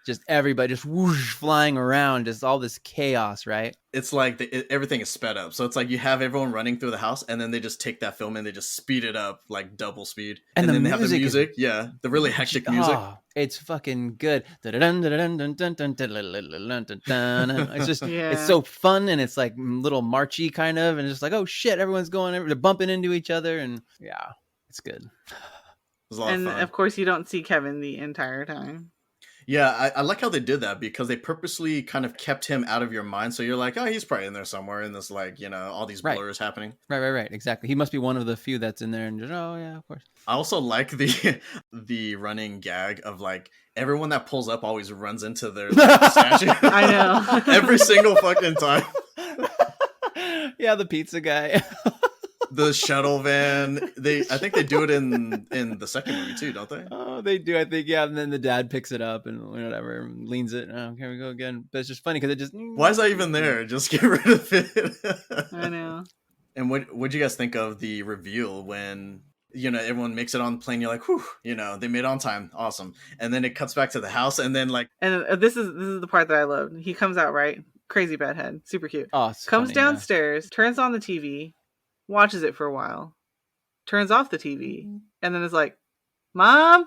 Just everybody just whoosh flying around. Just all this chaos, right? It's like everything is sped up. So it's like you have everyone running through the house, and then they just take that film and they just speed it up like double speed. And then they have the music. The really hectic music. It's fucking good. It's just it's so fun, and it's like little marchy kind of, and it's just like, oh shit, everyone's they're bumping into each other, and it's good. And of course you don't see Kevin the entire time. Yeah, I like how they did that, because they purposely kind of kept him out of your mind, so you're like, oh, he's probably in there somewhere in this, like, all these blurs happening. Right, exactly. He must be one of the few that's in there, and just, oh yeah, of course. I also like the running gag of like everyone that pulls up always runs into their statue. I know. Every single fucking time. Yeah, the pizza guy. The shuttle van. I think they do it in the second movie too, don't they? Oh, they do. I think, yeah. And then the dad picks it up and whatever, leans it. Oh, here we go again. But it's just funny because it just. Why is that even there? Just get rid of it. I know. And what'd you guys think of the reveal when everyone makes it on the plane? You're like, whew, they made it on time, awesome. And then it cuts back to the house, and then like, and this is the part that I loved. He comes out, right, crazy bedhead, super cute. Oh, comes downstairs, turns on the TV. Watches it for a while, turns off the TV, and then is like, Mom?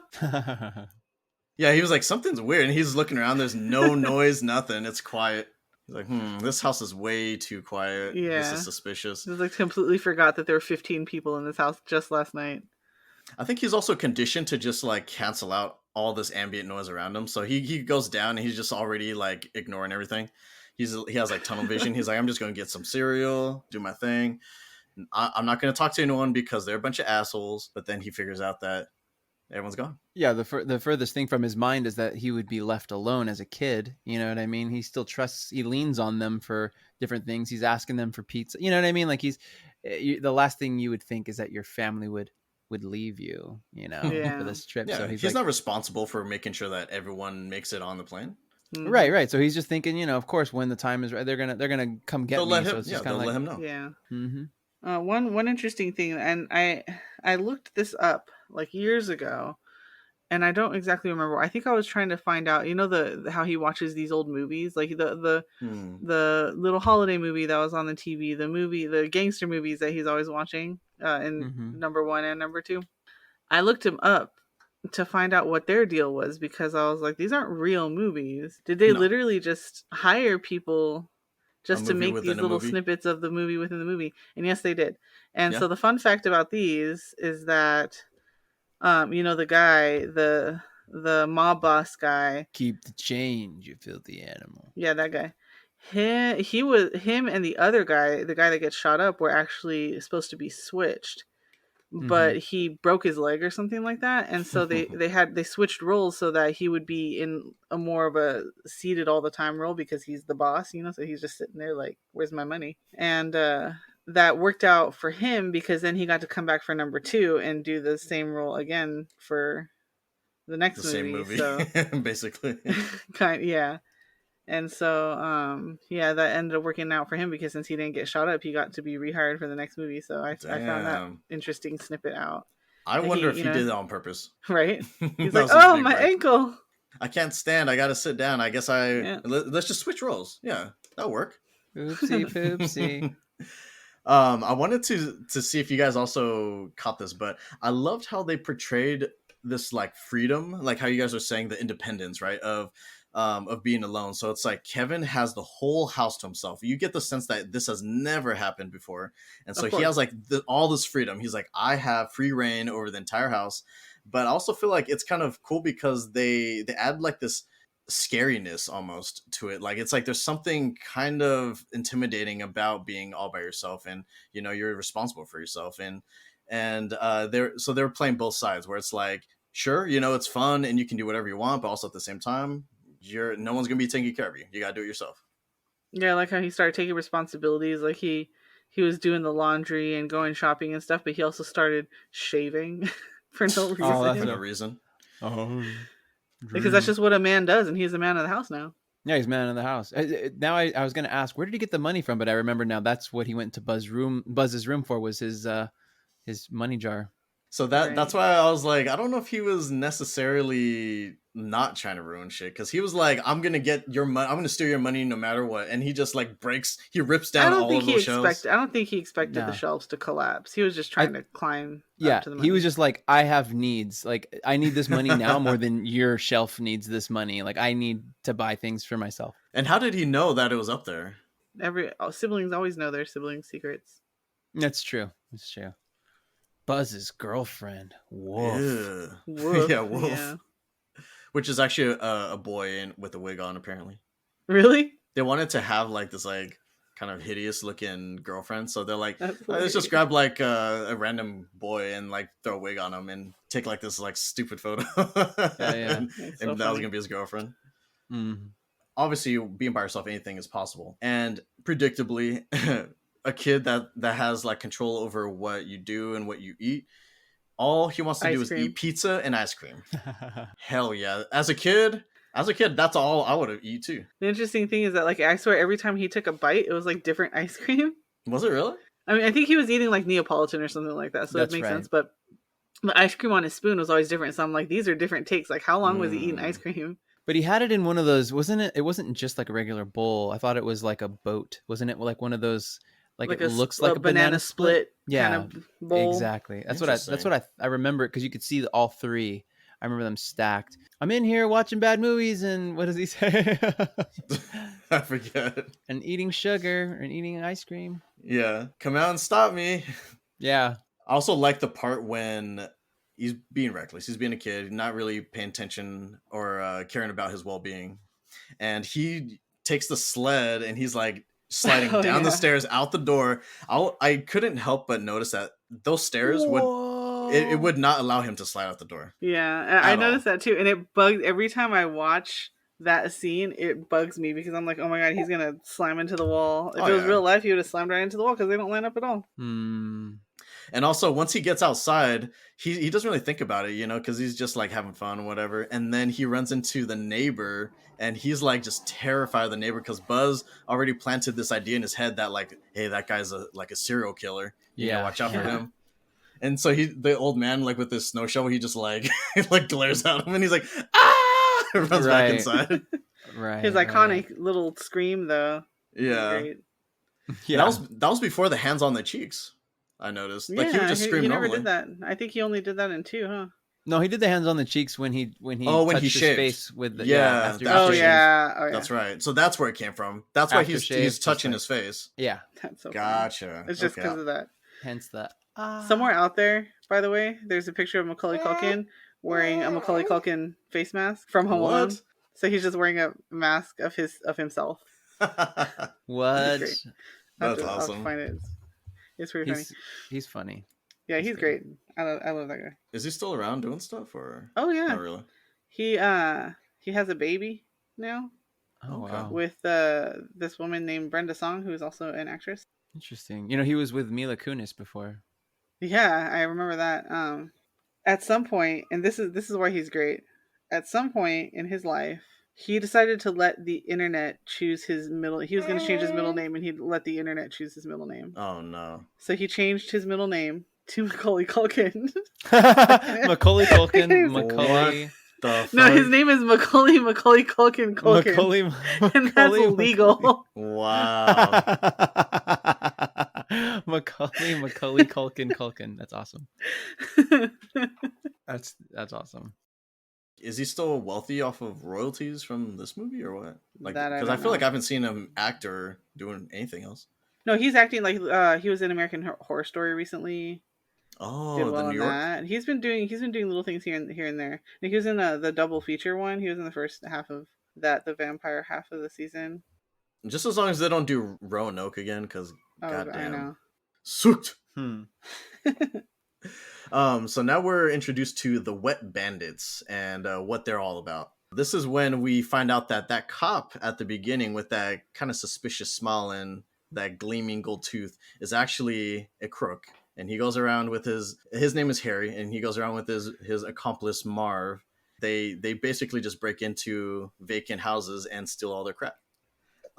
Yeah, he was like, something's weird. And he's looking around. There's no noise, nothing. It's quiet. He's like, this house is way too quiet. Yeah. This is suspicious. He was like, completely forgot that there were 15 people in this house just last night. I think he's also conditioned to just like cancel out all this ambient noise around him. So he goes down and he's just already like ignoring everything. He has like tunnel vision. He's like, I'm just going to get some cereal, do my thing. I'm not going to talk to anyone because they're a bunch of assholes. But then he figures out that everyone's gone. Yeah, the furthest thing from his mind is that he would be left alone as a kid. You know what I mean? He still trusts, he leans on them for different things. He's asking them for pizza. You know what I mean? Like the last thing you would think is that your family would leave you, for this trip. Yeah, so he's not responsible for making sure that everyone makes it on the plane. Mm-hmm. Right. So he's just thinking, of course, when the time is right, they're gonna come get me. So it's just kind of like, let him know. Yeah. Mm-hmm. One interesting thing, and I looked this up like years ago, and I don't exactly remember. I think I was trying to find out, how he watches these old movies, like the little holiday movie that was on the TV, the gangster movies that he's always watching in number 1 and number 2. I looked him up to find out what their deal was, because I was like, these aren't real movies. Did they literally just hire people just to make these little snippets of the movie within the movie? And yes, they did. And so the fun fact about these is that The guy, the mob boss guy. Keep the change, you filthy animal. Yeah, that guy. Him and the other guy, the guy that gets shot up, were actually supposed to be switched, but he broke his leg or something like that, and so they switched roles so that he would be in a more of a seated all the time role because he's the boss, so he's just sitting there like, where's my money? And that worked out for him because then he got to come back for number 2 and do the same role again for the next movie. So basically. Yeah. And so, that ended up working out for him because since he didn't get shot up, he got to be rehired for the next movie. So I found that interesting snippet out. I wonder if he did that on purpose. Right? He's like, oh, my ankle. I can't stand. I got to sit down. I guess let's just switch roles. Yeah, that'll work. Oopsie poopsie. I wanted to see if you guys also caught this, but I loved how they portrayed this like freedom, like how you guys are saying the independence, right? Of being alone. So it's like Kevin has the whole house to himself. You get the sense that this has never happened before. And so he has like all this freedom. He's like, I have free reign over the entire house. But I also feel like it's kind of cool because they add like this scariness almost to it. Like it's like there's something kind of intimidating about being all by yourself, and you're responsible for yourself. And they're playing both sides where it's like, sure, it's fun and you can do whatever you want, but also at the same time, no one's gonna be taking care of you. You gotta do it yourself. Yeah, like how he started taking responsibilities. Like he was doing the laundry and going shopping and stuff, but he also started shaving for no reason. Oh, that's no reason. Oh, because that's just what a man does, and he's the man of the house now. Yeah, he's man of the house. Now I was gonna ask, where did he get the money from? But I remember now that's what he went to Buzz's room for, was his money jar. So that's why I was like, I don't know if he was necessarily not trying to ruin shit, because he was like, I'm gonna get your money, I'm gonna steal your money no matter what, and he just like rips down all of those shelves. I don't think he expected the shelves to collapse. He was just trying to climb. Yeah, up to the money. He was just like, I have needs. Like, I need this money now more than your shelf needs this money. Like, I need to buy things for myself. And how did he know that it was up there? Siblings always know their siblings' secrets. That's true. That's true. Buzz's girlfriend. Woof. Yeah, Wolf. Yeah. Which is actually a boy with a wig on, apparently. Really? They wanted to have like this like kind of hideous looking girlfriend, so they're like, let's just grab like a random boy and like throw a wig on him and take like this like stupid photo. and that was gonna be his girlfriend. Obviously, being by yourself, anything is possible, and predictably. A kid that has like control over what you do and what you eat, all he wants to do is eat pizza and ice cream. Hell yeah. As a kid, that's all I would have eat too. The interesting thing is that like I swear every time he took a bite, it was like different ice cream. Was it really? I mean, I think he was eating like Neapolitan or something like that, so it makes sense. But the ice cream on his spoon was always different. So I'm like, these are different takes. Like, how long was he eating ice cream? But he had it in one of those, wasn't it? It wasn't just like a regular bowl. I thought it was like a boat. Wasn't it like one of those? Like it looks like a banana split. Yeah, kind of bowl. Exactly. That's what I remember, because you could see all three. I remember them stacked. I'm in here watching bad movies, and what does he say? I forget. And eating sugar and eating ice cream. Yeah, come out and stop me. Yeah. I also like the part when he's being reckless. He's being a kid, not really paying attention or caring about his well-being, and he takes the sled and he's like sliding down the stairs out the door. I couldn't help but notice that those stairs would not allow him to slide out the door. Yeah, I noticed that too, and it bugs every time I watch that scene. It bugs me because I'm like, oh my god, he's gonna slam into the wall. If it was real life, he would have slammed right into the wall because they don't line up at all. And also, once he gets outside, he doesn't really think about it, because he's just like having fun or whatever. And then he runs into the neighbor, and he's like just terrified of the neighbor because Buzz already planted this idea in his head that like, hey, that guy's a serial killer. You gotta watch out for him. And so the old man, like with his snow shovel, he just like like glares at him, and he's like, ah, runs back inside. Right. His iconic little scream, though. Yeah. Great. Yeah. That was before the hands on the cheeks. I noticed. Like he would just scream normally. He never did that. I think he only did that in 2, huh? No, he did the hands on the cheeks when he touched his face with the after That's right. So that's where it came from. That's why he's touching his face. Yeah. That's so gotcha. funny. It's just because of that. Hence that. Somewhere out there, by the way. There's a picture of Macaulay Culkin wearing a Macaulay Culkin face mask from Home Alone. So he's just wearing a mask of himself. What? That's awesome. I'll find it. It's pretty funny. He's funny. Yeah, he's great. I love that guy. Is he still around doing stuff, or? Oh yeah. Not really. He has a baby now. Oh wow. With this woman named Brenda Song, who is also an actress. Interesting. He was with Mila Kunis before. Yeah, I remember that. At some point, and this is why he's great. At some point in his life, he decided to let the internet choose his middle. He was going to change his middle name, and he'd let the internet choose his middle name. Oh no! So he changed his middle name to Macaulay Culkin. Macaulay Culkin. Macaulay. No, his name is Macaulay Culkin. And that's illegal. Wow. Macaulay Culkin. That's awesome. That's awesome. Is he still wealthy off of royalties from this movie or what? Like, because I feel like I haven't seen him act or doing anything else. No, he's acting like he was in American Horror Story recently. Oh, did well the New in York. That. He's been doing little things here and there. Like, he was in the double feature one. He was in the first half of that, the vampire half of the season. Just as long as they don't do Roanoke again, because goddamn, I know. Sucked. So now we're introduced to the Wet Bandits and what they're all about. This is when we find out that cop at the beginning with that kind of suspicious smile and that gleaming gold tooth is actually a crook. And he goes around with his name is Harry, and he goes around with his accomplice Marv. They basically just break into vacant houses and steal all their crap.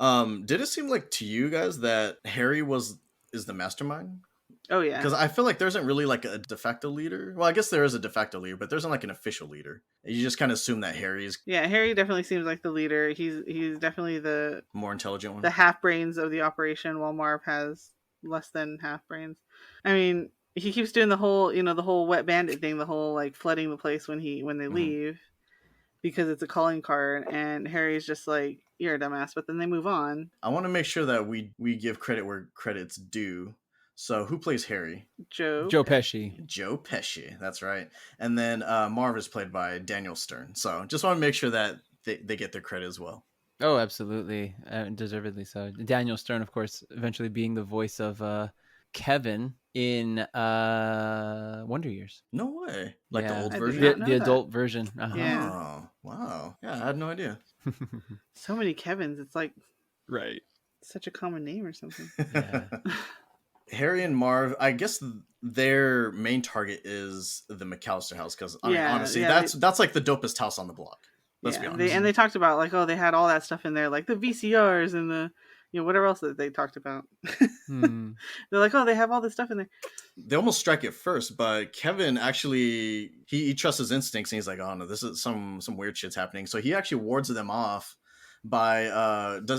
Did it seem like to you guys that Harry is the mastermind? Oh yeah. Because I feel like there isn't really like a de facto leader. Well, I guess there is a de facto leader, but there isn't like an official leader. You just kind of assume that Harry's... Yeah, Harry definitely seems like the leader. He's definitely the more intelligent one. The half brains of the operation, while Marv has less than half brains. I mean, he keeps doing the whole wet bandit thing, the whole like flooding the place when they leave, because it's a calling card, and Harry's just like, you're a dumbass, but then they move on. I want to make sure that we give credit where credit's due. So who plays Harry? Joe Pesci. Joe Pesci, that's right. And then Marv is played by Daniel Stern. So just want to make sure that they get their credit as well. Oh, absolutely. Deservedly so. Daniel Stern, of course, eventually being the voice of Kevin in Wonder Years. No way. Like the old version? The adult version. Uh-huh. Yeah. Oh, wow. Yeah, I had no idea. So many Kevins. It's like... Right. Such a common name or something. Yeah. Harry and Marv, I guess their main target is the McCallister house, because honestly, that's like the dopest house on the block. Let's be honest. They talked about like, they had all that stuff in there, like the VCRs and the whatever else that they talked about. They're like, they have all this stuff in there. They almost strike it first, but Kevin actually he trusts his instincts, and he's like, oh no, this is some weird shit's happening. So he actually wards them off by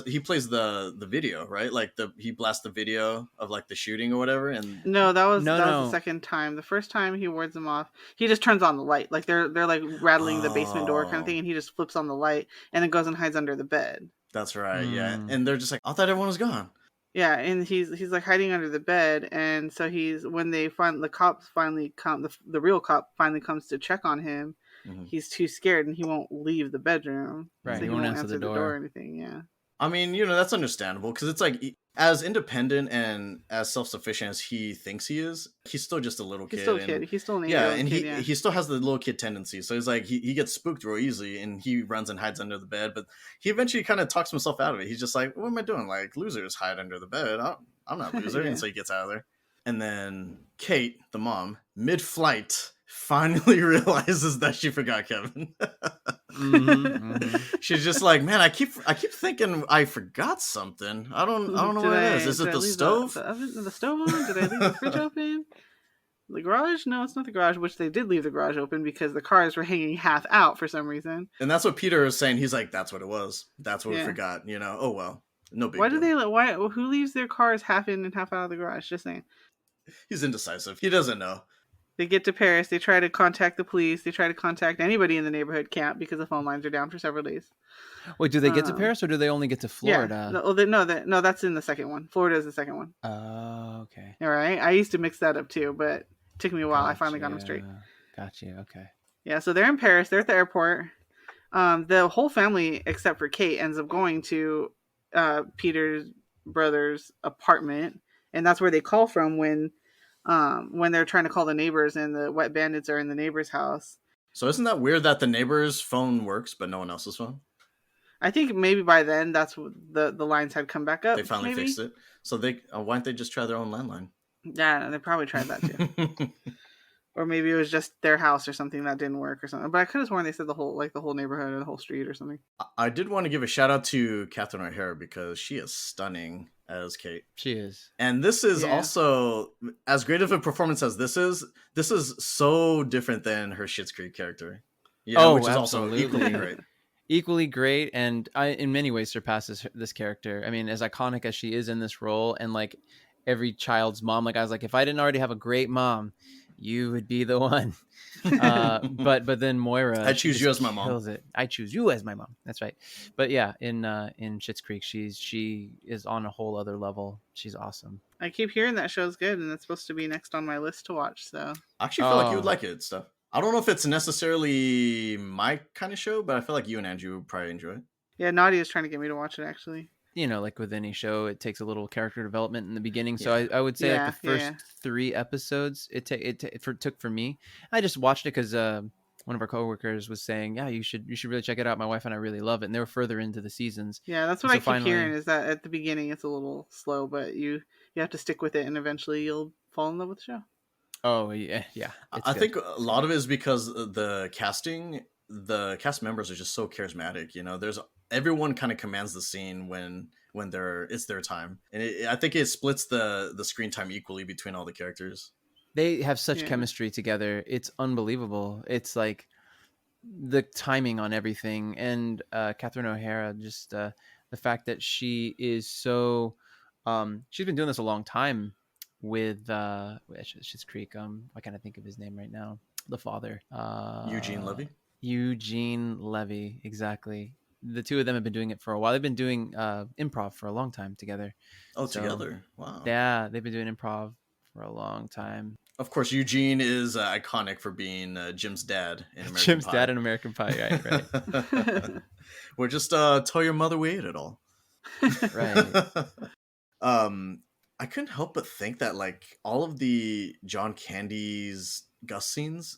he plays the video, right? Like he blasts the video of like the shooting or whatever. And no, that was the second time. The first time he wards them off, he just turns on the light, like they're like rattling the basement door kind of thing, and he just flips on the light and then goes and hides under the bed. That's right. Yeah. And they're just like, I thought everyone was gone. Yeah, and he's like hiding under the bed, and so when the cops finally come, the real cop finally comes to check on him. He's too scared, and he won't leave the bedroom. Right, so he won't answer the door or anything. Yeah. I mean, that's understandable, because it's like, as independent and as self-sufficient as he thinks he is, he's still just a little kid. He's still a kid. He's still an 8-year-old kid, he still has the little kid tendency. So he's like, he gets spooked real easily, and he runs and hides under the bed. But he eventually kind of talks himself out of it. He's just like, what am I doing? Like, losers hide under the bed. I'm not a loser. And so he gets out of there. And then Kate, the mom, mid-flight, finally realizes that she forgot Kevin. She's just like, man, I keep thinking I forgot something. I don't know what it is. Is it the stove? The stove on? Did I leave the fridge open? The garage? No, it's not the garage, which they did leave the garage open because the cars were hanging half out for some reason. And that's what Peter is saying. He's like, that's what it was. That's what we forgot. Oh well. No big deal. Who leaves their cars half in and half out of the garage? Just saying. He's indecisive. He doesn't know. They get to Paris. They try to contact the police. They try to contact anybody in the neighborhood. Can't, because the phone lines are down for several days. Wait, do they get to Paris, or do they only get to Florida? Yeah. No, that's in the second one. Florida is the second one. Oh, okay. All right. I used to mix that up too, but Took me a while. I finally got them straight. Got you. Okay. Yeah, so they're in Paris. They're at the airport. The whole family, except for Kate, ends up going to Peter's brother's apartment, and that's where they call from when they're trying to call the neighbors, and the wet bandits are in the neighbor's house. So isn't that weird that the neighbor's phone works, but no one else's phone? I think maybe by then that's the lines had come back up. They finally fixed it. So why didn't they just try their own landline? Yeah, they probably tried that too. Or maybe it was just their house or something that didn't work or something. But I could have sworn they said the whole neighborhood or the whole street or something. I did want to give a shout out to Catherine O'Hara because she is stunning as Kate. She is. And this is also, as great of a performance as this is so different than her Schitt's Creek character. Yeah, which is also equally great. Equally great, and in many ways surpasses this character. I mean, as iconic as she is in this role, and like every child's mom, like I was like, if I didn't already have a great mom, you would be the one. But then Moira, I choose you as my mom. It. I choose you as my mom. That's right. But yeah, in Schitt's Creek, she is on a whole other level. She's awesome. I keep hearing that show's good, and it's supposed to be next on my list to watch. So I actually feel like you would like it, stuff. I don't know if it's necessarily my kind of show, but I feel like you and Andrew would probably enjoy it. Yeah, Nadia's trying to get me to watch it, actually. You know, like with any show, it takes a little character development in the beginning. So I would say like the first 3 episodes it took for me. I just watched it because one of our coworkers was saying, "Yeah, you should really check it out." My wife and I really love it, and they were further into the seasons. Yeah, that's what I keep hearing is that at the beginning it's a little slow, but you have to stick with it, and eventually you'll fall in love with the show. Oh yeah. I think a lot of it is because the cast members are just so charismatic. You know, everyone kind of commands the scene when it's their time, and I think it splits the screen time equally between all the characters. They have such chemistry together. It's unbelievable. It's like the timing on everything, and Catherine O'Hara, just the fact that she is so she's been doing this a long time with Schitt's Creek. I can't think of his name right now. The father, Eugene Levy. Eugene Levy, exactly. The two of them have been doing it for a while. They've been doing improv for a long time together. Oh, together! Wow. Yeah, they've been doing improv for a long time. Of course, Eugene is iconic for being Jim's dad in American Pie. Jim's dad in American Pie, right? We're just tell your mother we ate it all. Right. I couldn't help but think that like all of the John Candy's Gus scenes,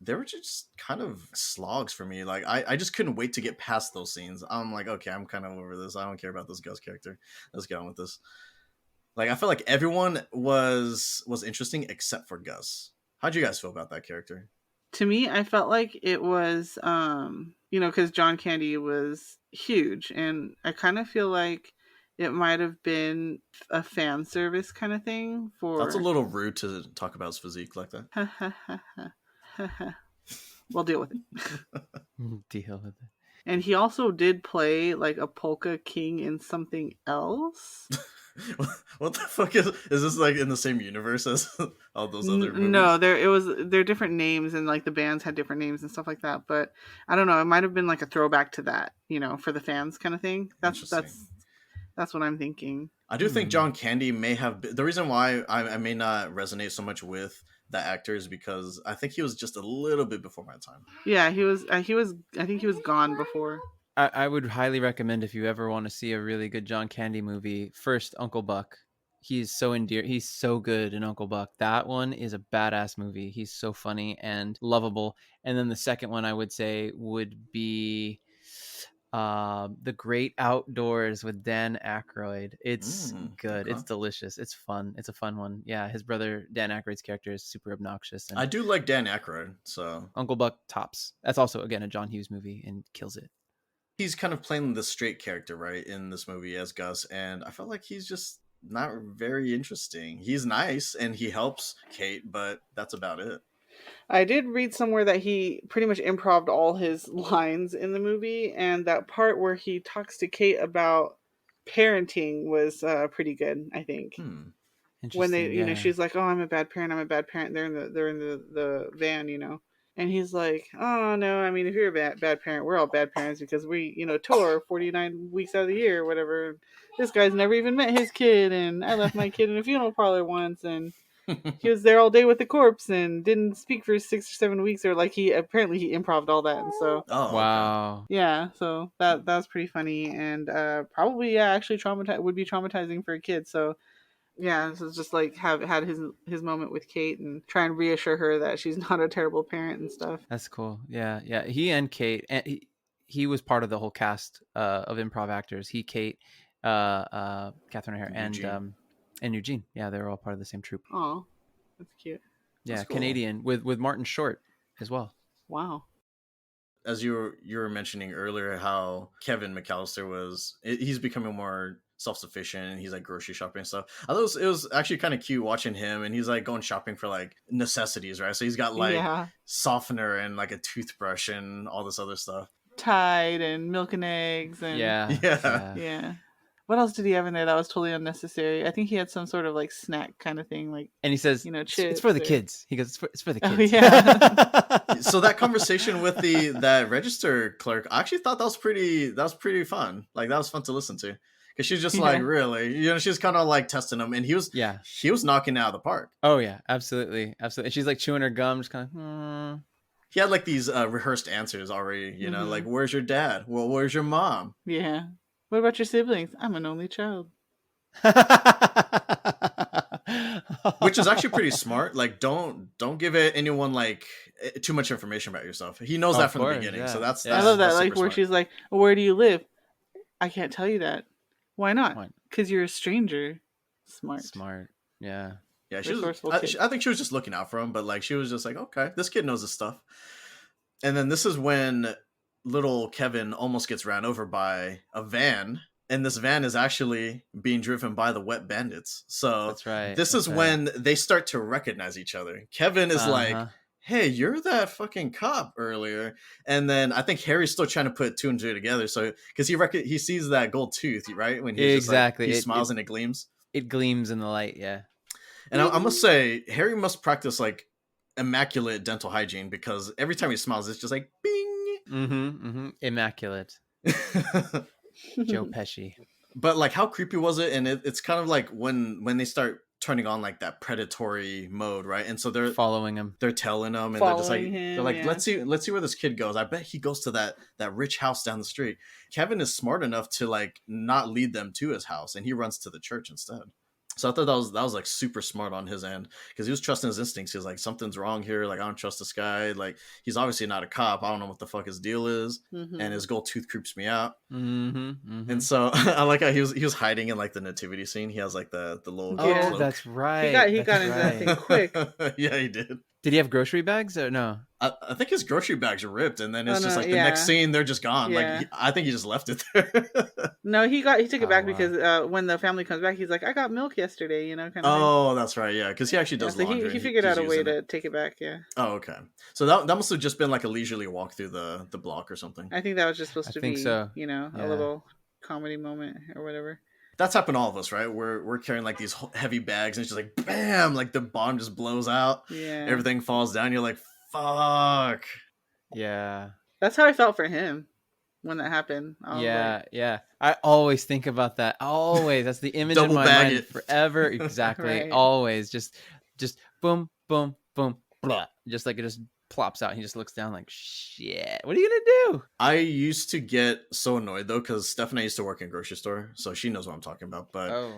they were just kind of slogs for me. Like I just couldn't wait to get past those scenes. I'm like, okay, I'm kind of over this. I don't care about this Gus character. Let's get on with this. Like I feel like everyone was interesting except for Gus. How'd you guys feel about that character? To me, I felt like it was, because John Candy was huge, and I kind of feel like it might have been a fan service kind of thing for... That's a little rude to talk about his physique like that. We'll deal with it. Deal with it. And he also did play like a polka king in something else. What the fuck is this like in the same universe as all those other movies? No, they're different names, and like the bands had different names and stuff like that. But I don't know, it might have been like a throwback to that, for the fans kind of thing. That's what I'm thinking. I do think John Candy may have been, the reason why I may not resonate so much with the actor is because I think he was just a little bit before my time. Yeah, he was. I think he was gone before. I would highly recommend, if you ever want to see a really good John Candy movie, first Uncle Buck. He's so endearing. He's so good in Uncle Buck. That one is a badass movie. He's so funny and lovable. And then the second one I would say would be The Great Outdoors with Dan Aykroyd. It's good. Okay. It's delicious. It's fun. It's a fun one. Yeah, his brother Dan Aykroyd's character is super obnoxious. And I do like Dan Aykroyd, so Uncle Buck tops. That's also, again, a John Hughes movie and kills it. He's kind of playing the straight character, right, in this movie as Gus, and I felt like he's just not very interesting. He's nice and he helps Kate, but that's about it. I did read somewhere that he pretty much improv'd all his lines in the movie, and that part where he talks to Kate about parenting was pretty good, I think. When they, she's like, "Oh, I'm a bad parent. They're in the van, And he's like, "Oh no, I mean, if you're a bad parent, we're all bad parents because we, tour 49 weeks out of the year, or whatever. This guy's never even met his kid, and I left my kid in a funeral parlor once, and he was there all day with the corpse and didn't speak for 6 or 7 weeks, or like he improv'd all that, and so Wow. yeah, so that was pretty funny, and probably actually would be traumatizing for a kid. So yeah, so it's just like had his moment with Kate and try and reassure her that she's not a terrible parent and stuff. That's cool. Yeah. He and Kate, and he was part of the whole cast of improv actors. He, Kate, Catherine O'Hara, and Eugene. Yeah, they were all part of the same troupe. Oh, that's cute. Yeah, That's cool. Canadian with Martin Short as well. Wow. As you were mentioning earlier, how Kevin McCallister he's becoming more self-sufficient and he's like grocery shopping and stuff. I thought it was actually kind of cute watching him, and he's like going shopping for like necessities, right? So he's got like softener and like a toothbrush and all this other stuff. Tide and milk and eggs and yeah. What else did he have in there that was totally unnecessary? I think he had some sort of like snack kind of thing, like, and he says, chips. It's for the kids. He goes, it's for the kids. Oh, yeah. So that conversation with that register clerk, I actually thought that was pretty fun. Like that was fun to listen to, because she's just like, really, she's kind of like testing him, and he was knocking it out of the park. Oh yeah, absolutely. And she's like chewing her gum, just kind of. He had like these rehearsed answers already, like, where's your dad? Well, where's your mom? Yeah. What about your siblings? I'm an only child. Which is actually pretty smart. Like, don't give anyone like too much information about yourself. He knows that from the beginning, so that's I love that. Like where smart. she's like, well, "Where do you live?" I can't tell you that. Why not? Because you're a stranger. Smart. Yeah. Yeah, I think she was just looking out for him, but like she was just like, okay, this kid knows his stuff. And then this is when little Kevin almost gets ran over by a van, and this van is actually being driven by the Wet Bandits. So that's right. This is when they start to recognize each other. Kevin is like, hey, you're that fucking cop earlier. And then I think Harry's still trying to put two and two together. So because he sees that gold tooth, right? When he he smiles and it gleams. It gleams in the light, yeah. And I must say, Harry must practice like immaculate dental hygiene, because every time he smiles, it's just like bing. Immaculate. Joe Pesci. But like, how creepy was it? And it's kind of like when they start turning on like that predatory mode, right? And so they're following him, they're tailing him, and they're like, let's see where this kid goes. I bet he goes to that rich house down the street. Kevin is smart enough to like not lead them to his house, and he runs to the church instead. So I thought that was like super smart on his end, because he was trusting his instincts. He was like, something's wrong here. Like, I don't trust this guy. Like, he's obviously not a cop. I don't know what the fuck his deal is. And his gold tooth creeps me out. And so I like how he was hiding in like the nativity scene. He has like the little cloak. That's right. He got into that thing quick. Yeah, he did. Did he have grocery bags or no? I think his grocery bags are ripped, and then it's just like the next scene they're just gone. Yeah. Like, I think he just left it there. No, he took it back because when the family comes back, he's like, I got milk yesterday, kind of thing. That's right, yeah, because he actually does laundry. He figured out a way to take it back, yeah. Oh, okay. So that must have just been like a leisurely walk through the block or something. I think that was just supposed to be, so. A little comedy moment or whatever. That's happened to all of us, right? We're carrying like these heavy bags, and it's just like bam, like the bomb just blows out. Yeah. Everything falls down. You're like, fuck. Yeah. That's how I felt for him when that happened. Yeah. I always think about that. Always. That's the image in my mind forever. Exactly. Right. Always. Just boom, boom, boom, blah. Just like it just plops out. He just looks down like, shit, what are you gonna do? I used to get so annoyed though, because Steph and I used to work in a grocery store, so she knows what I'm talking about. But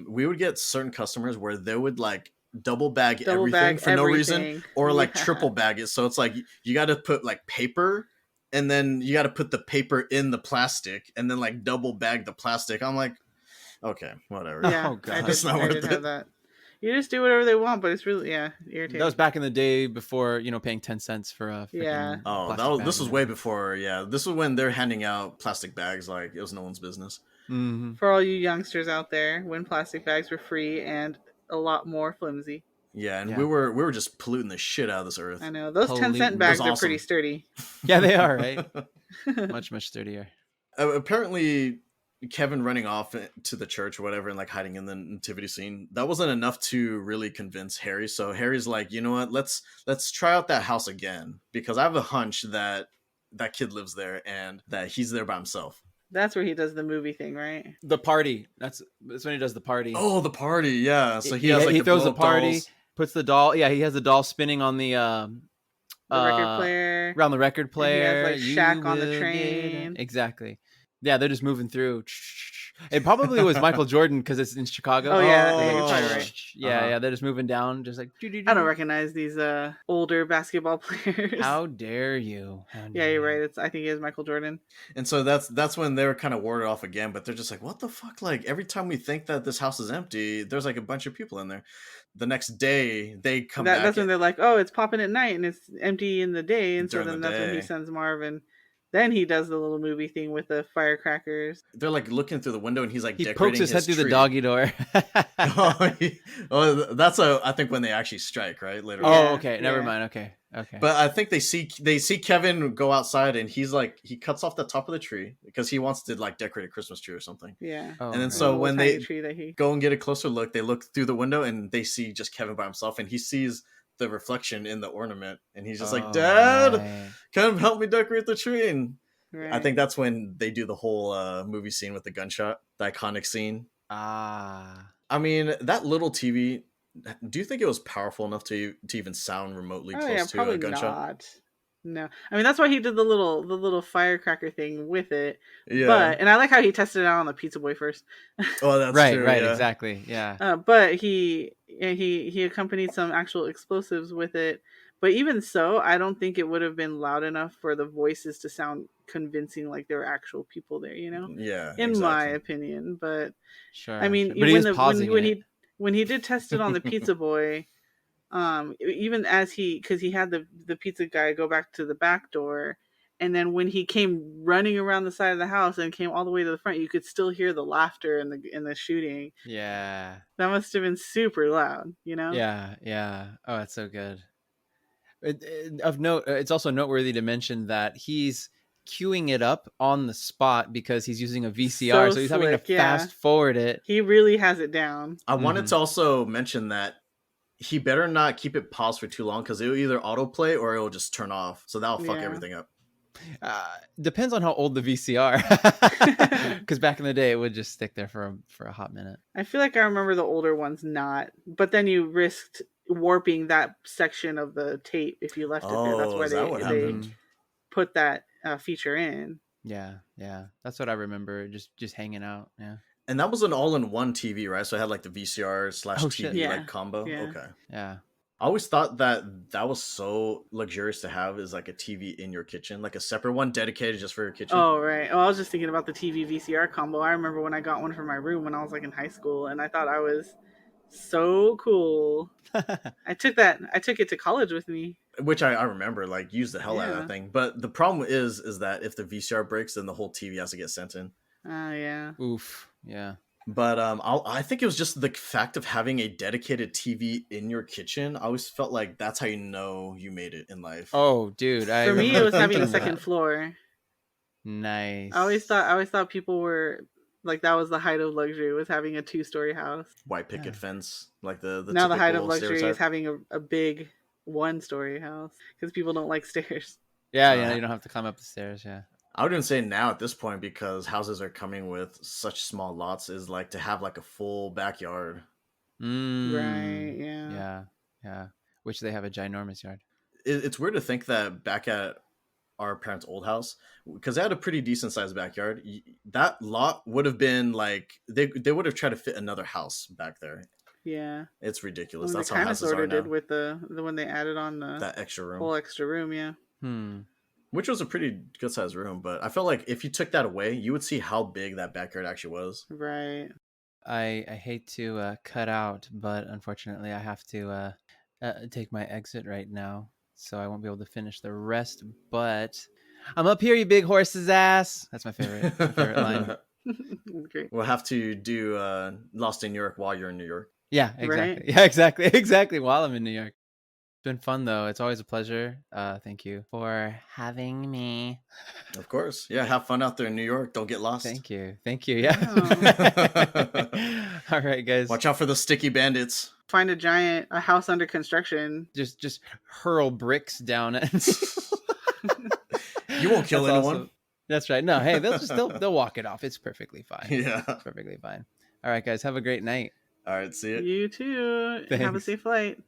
we would get certain customers where they would like double bag everything for no reason, or like triple bag it. So it's like you got to put like paper, and then you got to put the paper in the plastic, and then like double bag the plastic. I'm like, okay, whatever. Yeah, God. It's not worth it. Have that. You just do whatever they want, but it's really irritating. That was back in the day before paying 10 cents for a this was way before. Yeah, this was when they're handing out plastic bags like it was no one's business. Mm-hmm. For all you youngsters out there, when plastic bags were free and a lot more flimsy. Yeah, and we were just polluting the shit out of this earth. I know those 10-cent bags are pretty sturdy. Yeah, they are, right? much sturdier. Apparently, Kevin running off to the church or whatever and like hiding in the nativity scene, that wasn't enough to really convince Harry. So Harry's like, you know what, let's try out that house again, because I have a hunch that kid lives there and that he's there by himself. That's where he does the movie thing, right? The party. That's when he does the party. Oh, the party, yeah. So he has like he throws a party, puts the doll. Yeah, he has the doll spinning on the record player. Around the record player. And he has like Shaq on the train. Exactly. Yeah, they're just moving through. It probably was Michael Jordan because it's in Chicago. Oh yeah, you're probably right. Yeah, they're just moving down, just like. I don't recognize these older basketball players. How dare you? Yeah, you're right. I think it is Michael Jordan. And so that's when they were kind of warded off again. But they're just like, what the fuck? Like every time we think that this house is empty, there's like a bunch of people in there. The next day they come back. That's when they're like, oh, it's popping at night and it's empty in the day, and so then that's when he sends Marvin. Then he does the little movie thing with the firecrackers. They're like looking through the window, and he's like he pokes his head through the doggy door. That's I think when they actually strike, right? Later. Oh, okay. Never mind. Okay. But I think they see Kevin go outside, and he's like he cuts off the top of the tree because he wants to like decorate a Christmas tree or something. Yeah. And then so when they go and get a closer look, they look through the window and they see just Kevin by himself, and he sees the reflection in the ornament, and he's just like, Dad, come help me decorate the tree. And I think that's when they do the whole movie scene with the gunshot, the iconic scene. I mean, that little TV, do you think it was powerful enough to even sound remotely close to a gunshot? Not. No, I mean that's why he did the little firecracker thing with it. Yeah, and I like how he tested it out on the pizza boy first. Oh, that's right, true, right, yeah. Exactly, yeah. But he accompanied some actual explosives with it. But even so, I don't think it would have been loud enough for the voices to sound convincing, like there were actual people there. You know? Yeah, in my opinion. But sure. I mean, when he did test it on the pizza boy. Even as because he had the pizza guy go back to the back door, and then when he came running around the side of the house and came all the way to the front, you could still hear the laughter and the shooting. Yeah, that must have been super loud, you know? Yeah. Oh, that's so good. Of note, it's also noteworthy to mention that he's queuing it up on the spot because he's using a VCR, so he's having to fast forward it. He really has it down. I wanted to also mention that he better not keep it paused for too long because it'll either autoplay or it'll just turn off. So that'll fuck everything up. Depends on how old the VCR. Because back in the day, it would just stick there for a hot minute. I feel like I remember the older ones not. But then you risked warping that section of the tape if you left it there. That's why they put that feature in. Yeah. That's what I remember. Just hanging out. Yeah. And that was an all-in-one TV, right? So it had like the VCR / TV like combo. Yeah. Okay. Yeah. I always thought that was so luxurious to have is like a TV in your kitchen, like a separate one dedicated just for your kitchen. Oh, right. Oh, I was just thinking about the TV VCR combo. I remember when I got one for my room when I was like in high school, and I thought I was so cool. I took it to college with me. Which I remember, like, used the hell out of that thing. But the problem is that if the VCR breaks, then the whole TV has to get sent in. Yeah. Oof. Yeah. But I think it was just the fact of having a dedicated TV in your kitchen. I always felt like that's how you know you made it in life. Oh, dude. For me, it was having a second floor. Nice. I always thought people were like that was the height of luxury, was having a 2-story house. White picket fence, like the now the height of luxury is having a big 1-story house because people don't like stairs. Yeah, you don't have to climb up the stairs. Yeah. I wouldn't say now at this point because houses are coming with such small lots is like to have like a full backyard. Right. Yeah. Yeah. Which they have a ginormous yard. It's weird to think that back at our parents' old house, because they had a pretty decent sized backyard, that lot would have been like they would have tried to fit another house back there. Yeah. It's ridiculous. Well, that's how houses are now. Did with the one they added on that extra room. Whole extra room, yeah. Which was a pretty good sized room, but I felt like if you took that away, you would see how big that backyard actually was. Right. I hate to cut out, but unfortunately I have to take my exit right now, so I won't be able to finish the rest. But I'm up here, you big horse's ass. That's my favorite line. Great. We'll have to do Lost in New York while you're in New York. Yeah, exactly. Right? Yeah, exactly. While I'm in New York. It's been fun though. It's always a pleasure. Thank you for having me. Of course. Yeah, have fun out there in New York. Don't get lost. Thank you. Yeah. All right, guys. Watch out for the sticky bandits. Find a house under construction. Just hurl bricks down it. You won't kill anyone. Also, that's right. No, hey, they'll walk it off. It's perfectly fine. Yeah. It's perfectly fine. All right, guys. Have a great night. All right, see you. You too. Thanks. Have a safe flight.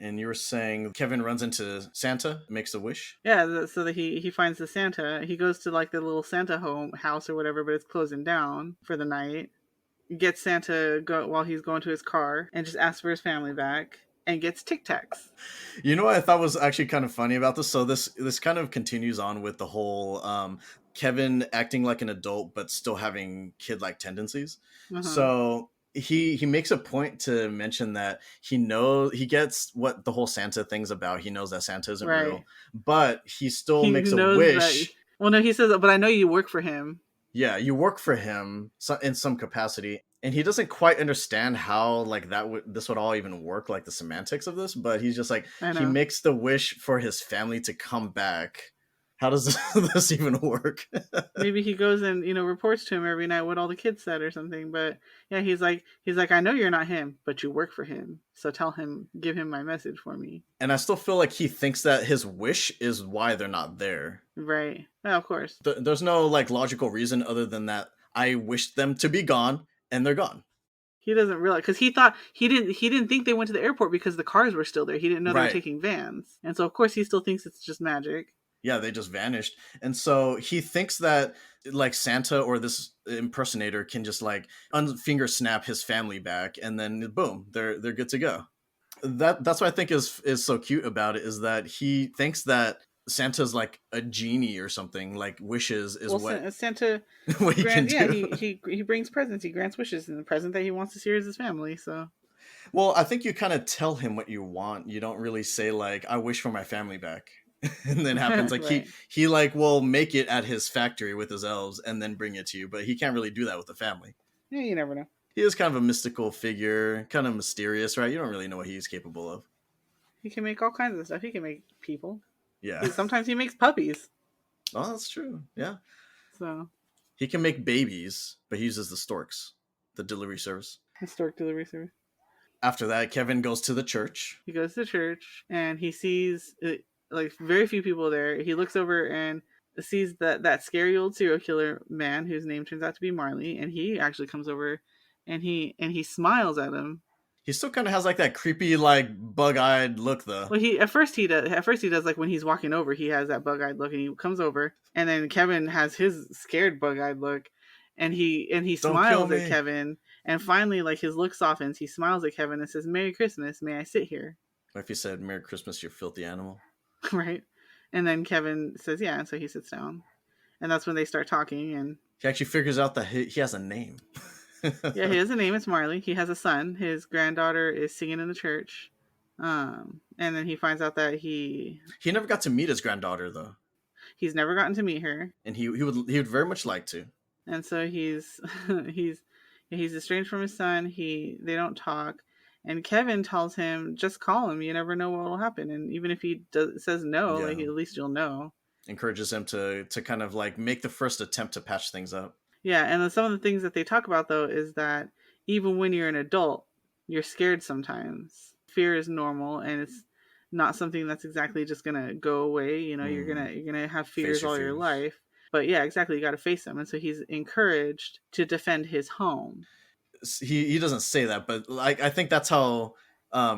And you were saying Kevin runs into Santa, makes a wish? Yeah, so that he finds the Santa. He goes to like the little Santa house or whatever, but it's closing down for the night. Gets Santa while he's going to his car and just asks for his family back and gets Tic Tacs. You know what I thought was actually kind of funny about this? So this kind of continues on with the whole Kevin acting like an adult but still having kid-like tendencies. Uh-huh. So he makes a point to mention that he gets what the whole Santa thing's about. He knows that Santa isn't real, but he still makes a wish. Well, no, he says, but I know you work for him. Yeah, you work for him in some capacity, and he doesn't quite understand how like this would all even work, like the semantics of this. But he's just like, he makes the wish for his family to come back. How does this even work? Maybe he goes and reports to him every night what all the kids said or something. But yeah, he's like, I know you're not him, but you work for him. So give him my message for me. And I still feel like he thinks that his wish is why they're not there. Right. Yeah, of course. There's no like logical reason other than that I wished them to be gone and they're gone. He doesn't realize, because he thought he didn't think they went to the airport because the cars were still there. He didn't know they were taking vans, and so of course he still thinks it's just magic. Yeah, they just vanished. And so he thinks that like Santa or this impersonator can just like finger snap his family back and then boom, they're good to go. That's what I think is so cute about it, is that he thinks that Santa's like a genie or something, like wishes is what Santa what he can do. He brings presents, he grants wishes, and the present that he wants to see is his family. So well, I think you kind of tell him what you want. You don't really say like, I wish for my family back. And then happens like right. he like will make it at his factory with his elves and then bring it to you, but he can't really do that with the family. Yeah, you never know. He is kind of a mystical figure, kind of mysterious, right? You don't really know what he's capable of. He can make all kinds of stuff. He can make people. Yeah. Sometimes he makes puppies. Oh, that's true. Yeah. So he can make babies, but he uses the storks, the delivery service. The stork delivery service. After that, Kevin goes to the church. He goes to church and he sees like very few people there. He looks over and sees that scary old serial killer man whose name turns out to be Marley, and he actually comes over and he smiles at him. He still kind of has like that creepy, like bug-eyed look, though. Well, at first he does like when he's walking over, he has that bug-eyed look, and he comes over, and then Kevin has his scared bug-eyed look, and he smiles at Kevin, and finally like his look softens. He smiles at Kevin and says, "Merry Christmas, may I sit here?" What if he said, "Merry Christmas, you filthy animal"? Right. And then Kevin says, yeah, and so he sits down. And that's when they start talking, and he actually figures out that he has a name. Yeah, he has a name. It's Marley. He has a son. His granddaughter is singing in the church. And then he finds out that he never got to meet his granddaughter, though. He's never gotten to meet her. And he would very much like to. And so he's estranged from his son. They don't talk. And Kevin tells him, just call him. You never know what will happen. And even if he says no, like, at least you'll know. Encourages him to kind of like make the first attempt to patch things up. Yeah. And then some of the things that they talk about, though, is that even when you're an adult, you're scared sometimes. Fear is normal, and it's not something that's exactly just going to go away. You know, you're going to have fears all your life. But yeah, exactly. You got to face them. And so he's encouraged to defend his home. He doesn't say that, but like I think that's how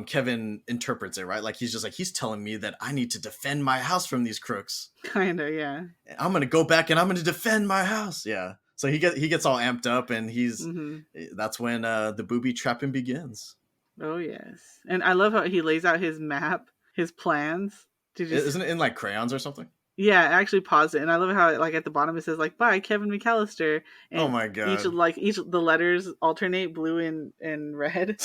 Kevin interprets it, right? Like he's telling me that I need to defend my house from these crooks. Kinda, yeah. I'm gonna go back and I'm gonna defend my house. Yeah. So he gets all amped up, and that's when the booby trapping begins. Oh yes, and I love how he lays out his map, his plans. Isn't it in like crayons or something? Yeah, I actually paused it, and I love how like at the bottom it says like "Bye, Kevin McCallister." And oh my god! Each of the letters alternate blue and red.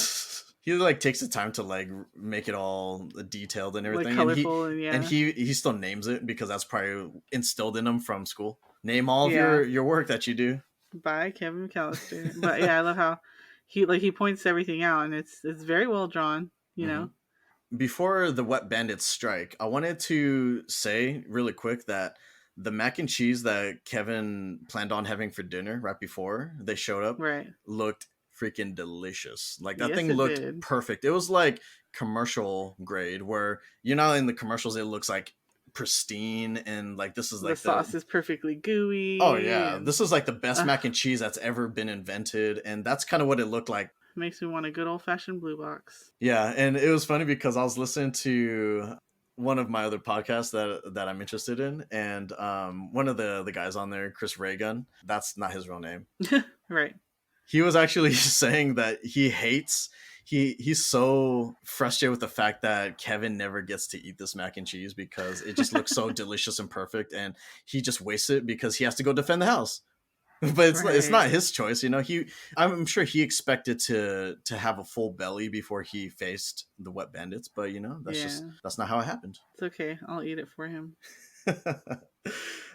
He like takes the time to like make it all detailed and everything, like colorful, and he still names it because that's probably instilled in him from school. Name all of your work that you do. Bye, Kevin McCallister. But yeah, I love how he points everything out, and it's very well drawn. You know. Before the wet bandits strike, I wanted to say really quick that the mac and cheese that Kevin planned on having for dinner right before they showed up looked freaking delicious. Like that thing looked perfect. It was like commercial grade, where in the commercials it looks like pristine, and like this is like the sauce is perfectly gooey. Oh yeah, this is like the best mac and cheese that's ever been invented, and that's kind of what it looked like. Makes me want a good old-fashioned blue box. Yeah, and it was funny because I was listening to one of my other podcasts that I'm interested in, and one of the guys on there, Chris Raygun, that's not his real name. Right. He was actually saying that he's so frustrated with the fact that Kevin never gets to eat this mac and cheese because it just looks so delicious and perfect, and he just wastes it because he has to go defend the house. But it's not his choice, you know. I'm sure he expected to have a full belly before he faced the wet bandits, but you know, that's not how it happened. It's okay. I'll eat it for him.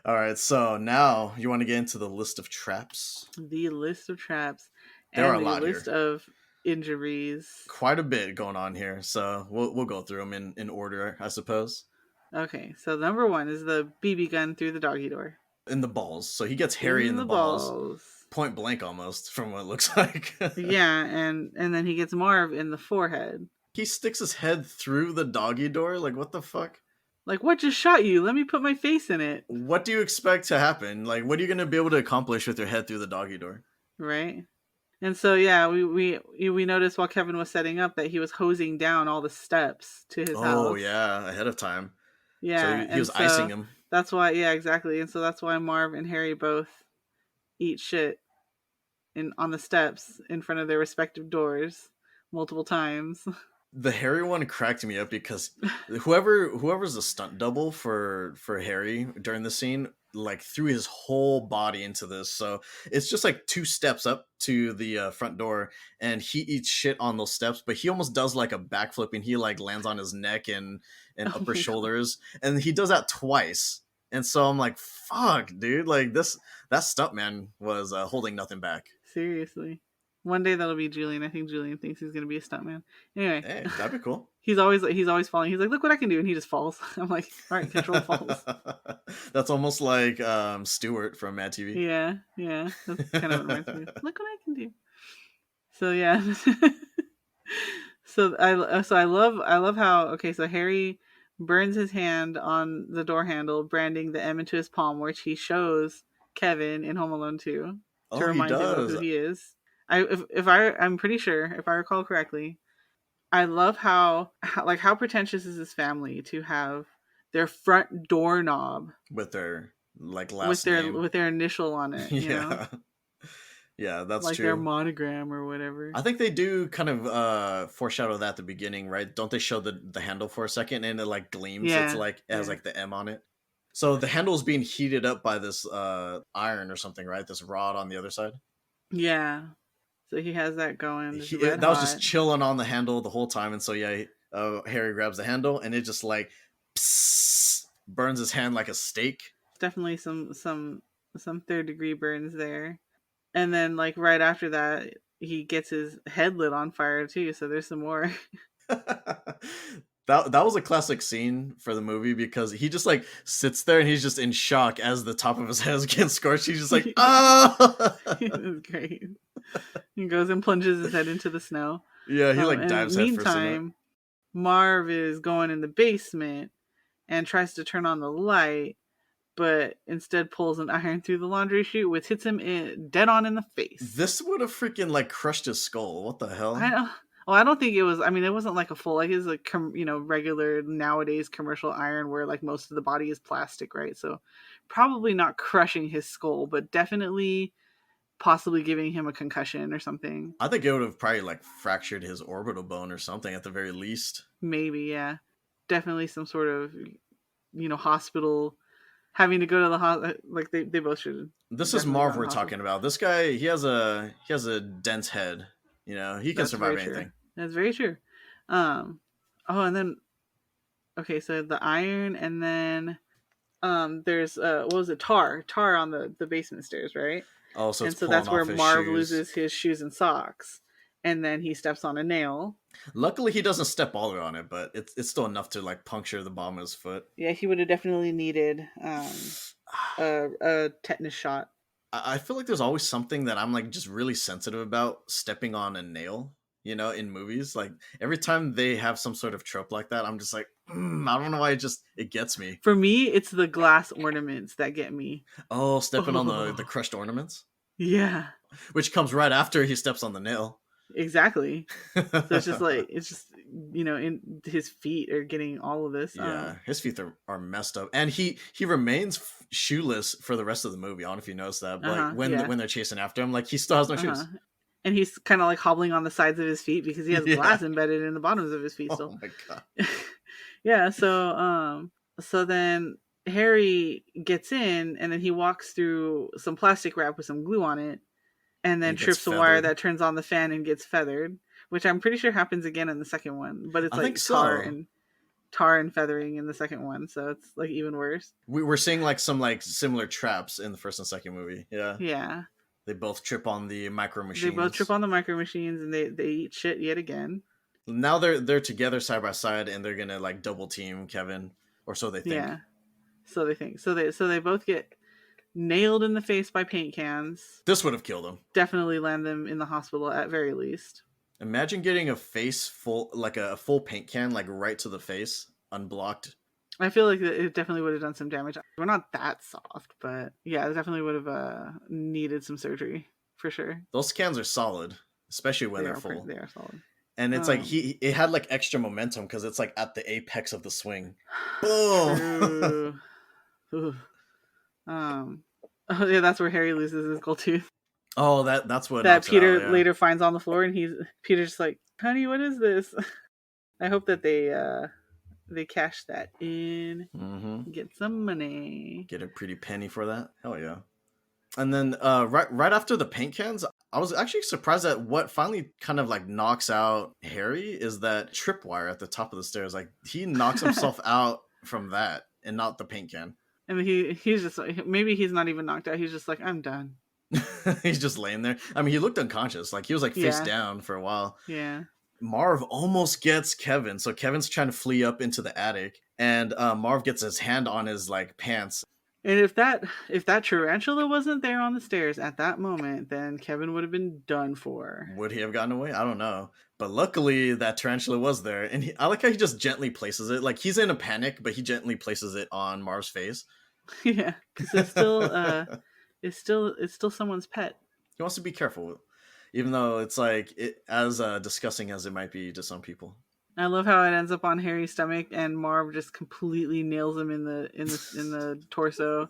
All right, so now you want to get into the list of traps. The list of traps. There and are a lot the list here. of injuries. Quite a bit going on here, so we'll go through them in order, I suppose. Okay, so number 1 is the BB gun through the doggy door. In the balls. So he gets Harry in the balls. Point blank almost, from what it looks like. Yeah, and then he gets Marv in the forehead. He sticks his head through the doggy door? Like, what the fuck? Like, what just shot you? Let me put my face in it. What do you expect to happen? Like, what are you going to be able to accomplish with your head through the doggy door? Right. And so, yeah, we noticed while Kevin was setting up that he was hosing down all the steps to his house. Oh, yeah, ahead of time. Yeah. So he was icing him. That's why, yeah, exactly. And so that's why Marv and Harry both eat shit on the steps in front of their respective doors multiple times. The Harry one cracked me up because whoever's the stunt double for Harry during the scene, like, threw his whole body into this. So it's just like 2 steps up to the front door, and he eats shit on those steps, but he almost does like a backflip, and he like lands on his neck and upper shoulders, and he does that twice. And so I'm like, fuck, dude, like that stuntman was holding nothing back. Seriously. One day that'll be Julian. I think Julian thinks he's gonna be a stuntman. Anyway, hey, that'd be cool. He's always falling. He's like, look what I can do, and he just falls. I'm like, all right, control falls. That's almost like Stewart from Mad TV. Yeah, that's kind of what reminds me. Look what I can do. So yeah, so I love how so Harry burns his hand on the door handle, branding the M into his palm, which he shows Kevin in Home Alone 2 to remind him of who he is. I'm pretty sure, if I recall correctly, I love how pretentious is this family to have their front doorknob with their like last name with their initial on it. You know? Yeah, that's like true. Their monogram or whatever. I think they do kind of foreshadow that at the beginning, right? Don't they show the handle for a second and it like gleams? Yeah. It's like it has like the M on it. So the handle is being heated up by this iron or something, right? This rod on the other side. Yeah. So he has that going. That was just chilling on the handle the whole time, and so yeah, Harry grabs the handle and it just like burns his hand like a steak. Definitely some 3rd degree burns there. And then, like, right after that, he gets his head lit on fire, too, so there's some more. That was a classic scene for the movie because he just, like, sits there and he's just in shock as the top of his head is getting scorched. He's just like, oh! It was great. He goes and plunges his head into the snow. Yeah, he, like, dives head first. Meantime, Marv is going in the basement and tries to turn on the light, but instead pulls an iron through the laundry chute, which hits him dead on in the face. This would have freaking like crushed his skull. What the hell? I don't think it was. I mean, it wasn't like a full, like it's like regular nowadays commercial iron where like most of the body is plastic, right? So probably not crushing his skull, but definitely possibly giving him a concussion or something. I think it would have probably like fractured his orbital bone or something at the very least. Maybe, yeah. Definitely some sort of hospital. Having to go to the hospital, like they both should. This is Marv we're talking about. This guy, he has a dense head. You know, he can survive anything. That's very true. And then, okay, so the iron, and then, there's what was it? Tar on the basement stairs, right? Oh, so that's where Marv loses his shoes and socks, and then he steps on a nail. Luckily, he doesn't step all the way on it, but it's still enough to like puncture the bottom of his foot. Yeah, he would have definitely needed a tetanus shot. I feel like there's always something that I'm like just really sensitive about stepping on a nail, in movies. Like every time they have some sort of trope like that, I'm just like, I don't know why it gets me. For me, it's the glass ornaments that get me. Oh, stepping on the crushed ornaments? Yeah. Which comes right after he steps on the nail. Exactly. So it's just like, in his feet are getting all of this. Yeah, his feet are messed up, and he remains shoeless for the rest of the movie. I don't know if you noticed that, but like when they're chasing after him, like he still has no shoes. And he's kind of like hobbling on the sides of his feet because he has glass embedded in the bottoms of his feet still. Oh my god. Yeah, so then Harry gets in, and then he walks through some plastic wrap with some glue on it, and then trips a wire that turns on the fan and gets feathered, which I'm pretty sure happens again in the second one, but it's like tar and feathering in the second one, so it's like even worse. We're seeing like some like similar traps in the first and second movie. Yeah. They both trip on the micro machines. And they eat shit yet again. Now they're together side by side, and they're gonna like double team Kevin, or so they think. Yeah, so they think. So they both get nailed in the face by paint cans. This would have killed them. Definitely land them in the hospital at very least. Imagine getting a face full, like a full paint can, like right to the face, unblocked. I feel like it definitely would have done some damage. We're not that soft, but yeah, it definitely would have needed some surgery for sure. Those cans are solid, especially when they're full. They are solid. And it's like it had like extra momentum because it's like at the apex of the swing. Boom. Oh yeah, that's where Harry loses his gold tooth. Oh, that's what Peter later finds on the floor, and Peter's just like, "Honey, what is this?" I hope that they cash that in, get some money, get a pretty penny for that. Hell yeah! And then right after the paint cans, I was actually surprised at what finally kind of like knocks out Harry is that tripwire at the top of the stairs. Like he knocks himself out from that, and not the paint can. And he's just like, maybe he's not even knocked out. He's just like, I'm done. He's just laying there. I mean, he looked unconscious. Like he was like face down for a while. Yeah. Marv almost gets Kevin. So Kevin's trying to flee up into the attic, and Marv gets his hand on his like pants. And if that tarantula wasn't there on the stairs at that moment, then Kevin would have been done for. Would he have gotten away? I don't know. But luckily that tarantula was there, and I like how he just gently places it. Like he's in a panic, but he gently places it on Marv's face. Yeah, because it's still it's still someone's pet. He wants to be careful, even though it's like as disgusting as it might be to some people. I love how it ends up on Harry's stomach, and Marv just completely nails him in the torso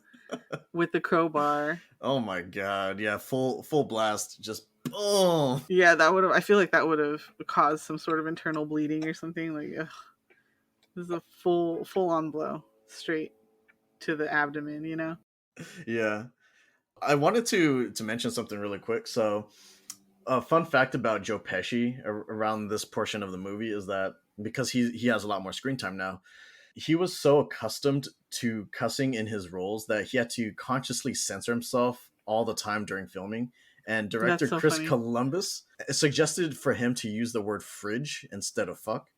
with the crowbar. Oh my god! Yeah, full blast, just boom. Yeah, I feel like that would have caused some sort of internal bleeding or something. Like, ugh. This is a full on blow straight to the abdomen. You know. Yeah, I wanted to mention something really quick. So, a fun fact about Joe Pesci around this portion of the movie is that because he has a lot more screen time now, he was so accustomed to cussing in his roles that he had to consciously censor himself all the time during filming. And director Chris Columbus suggested for him to use the word fridge instead of fuck.